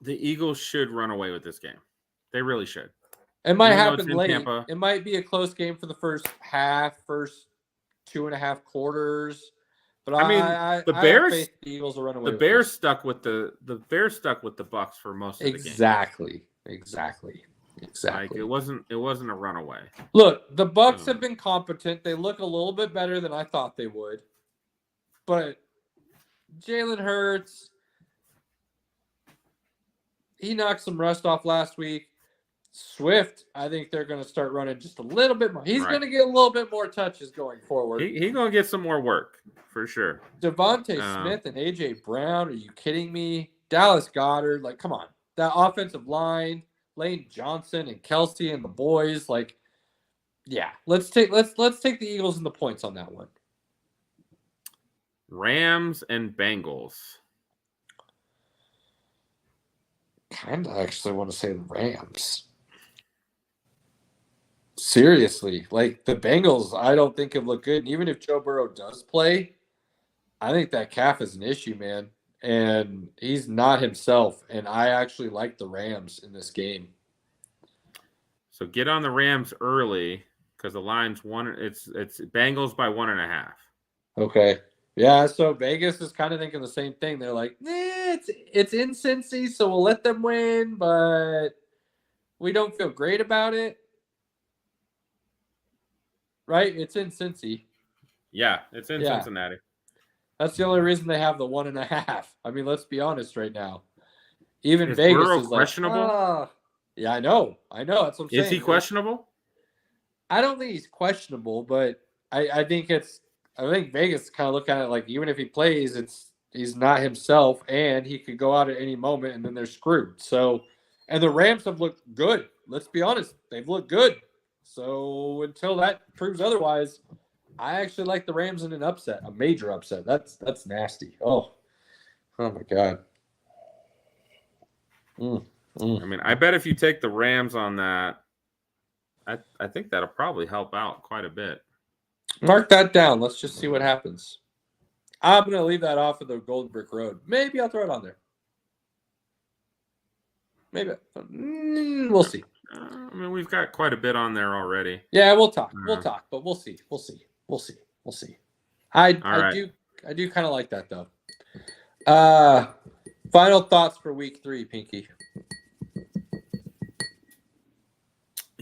The Eagles should run away with this game. They really should. It might Even though happen it's in late. Tampa. It might be a close game for the first half, first 2.5 quarters. But I mean, the I Bears- have faith the Eagles will run away. The with Bears this. stuck with the Bucs for most of the game. Exactly. Like it wasn't a runaway. Look, the Bucs have been competent. They look a little bit better than I thought they would. But Jalen Hurts, he knocked some rust off last week. Swift, I think they're going to start running just a little bit more. He's Right. going to get a little bit more touches going forward. He's gonna get some more work for sure. Devontae Smith and A.J. Brown, are you kidding me? Dallas Goedert, like, come on. That offensive line, Lane Johnson and Kelsey and the boys, like, yeah. Let's take the Eagles and the points on that one. Rams and Bengals. Kind of actually want to say the Rams. Seriously, like the Bengals, I don't think have looked good. And even if Joe Burrow does play, I think that calf is an issue, man. and he's not himself. And I actually like the Rams in this game. So get on the Rams early because the line's one. It's Bengals by 1.5. Okay. Yeah, so Vegas is kind of thinking the same thing. They're like, it's in Cincy, so we'll let them win, but we don't feel great about it. Right? It's in Cincy. Yeah, it's in Cincinnati. That's the only reason they have the 1.5. I mean, let's be honest right now. Even Is Vegas Burrow is questionable? Yeah, I know. That's what I'm saying. Is he questionable? I don't think he's questionable, but I think Vegas kind of look at it like even if he plays, he's not himself, and he could go out at any moment, and then they're screwed. So, and the Rams have looked good. Let's be honest, they've looked good. So until that proves otherwise, I actually like the Rams in an upset, a major upset. That's nasty. Oh my God. I mean, I bet if you take the Rams on that, I think that'll probably help out quite a bit. Mark that down. Let's just see what happens. I'm going to leave that off of the Golden Brick Road. Maybe I'll throw it on there. Maybe. We'll see. I mean, we've got quite a bit on there already. Yeah, we'll talk. But we'll see. I do kind of like that though. Final thoughts for week 3, Pinky.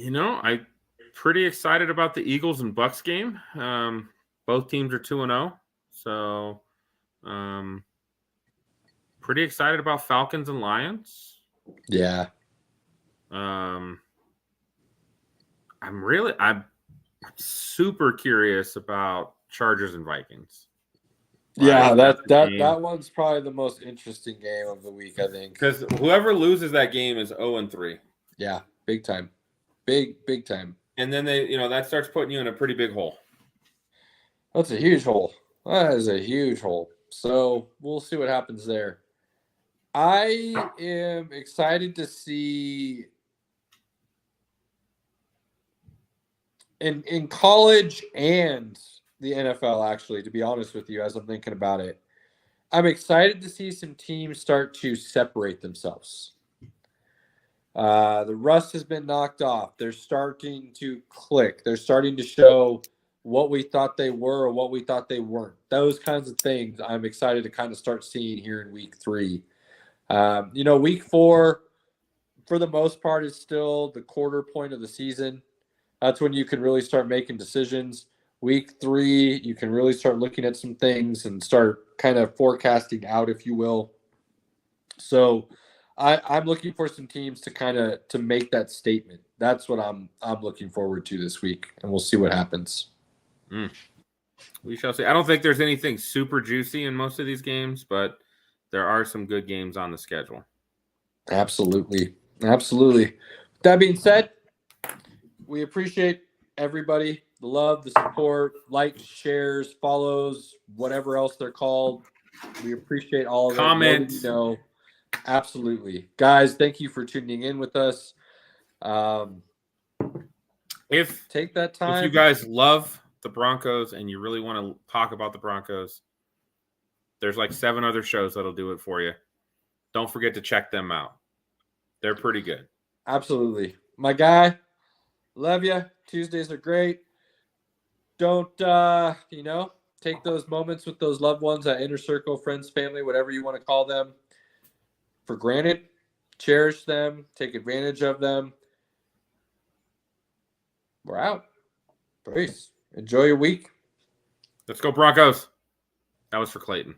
I'm pretty excited about the Eagles and Bucks game. Both teams are 2-0, so pretty excited about Falcons and Lions. Yeah. I'm super curious about Chargers and Vikings. Yeah, that one's probably the most interesting game of the week, I think. Because whoever loses that game is 0-3. Yeah, big time. Big time. And then that starts putting you in a pretty big hole. That's a huge hole. That is a huge hole. So we'll see what happens there. I am excited to see in college and the NFL, actually, to be honest with you, as I'm thinking about it. I'm excited to see some teams start to separate themselves. The rust has been knocked off. They're starting to click. They're starting to show what we thought they were or what we thought they weren't. Those kinds of things I'm excited to kind of start seeing here in week 3. Week 4, for the most part, is still the quarter point of the season. That's when you can really start making decisions. Week 3, you can really start looking at some things and start kind of forecasting out, if you will. So I'm looking for some teams to make that statement. That's what I'm looking forward to this week, and we'll see what happens. We shall see. I don't think there's anything super juicy in most of these games, but there are some good games on the schedule. Absolutely. With that being said, we appreciate everybody, the love, the support, likes, shares, follows, whatever else they're called. We appreciate all of it. Comments. Absolutely. Guys, thank you for tuning in with us. Take that time. If you guys love the Broncos and you really want to talk about the Broncos, there's like 7 other shows that'll do it for you. Don't forget to check them out. They're pretty good. Absolutely. My guy, love you. Tuesdays are great. Don't, take those moments with those loved ones, that inner circle, friends, family, whatever you want to call them, for granted. Cherish them. Take advantage of them. We're out. Peace. Enjoy your week. Let's go Broncos. That was for Clayton.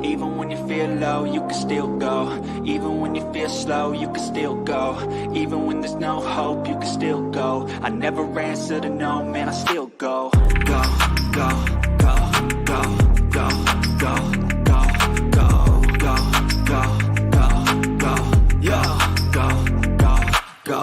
Even when you feel low, you can still go. Even when you feel slow, you can still go. Even when there's no hope, you can still go. I never answer to no, man, I still go. Go, go.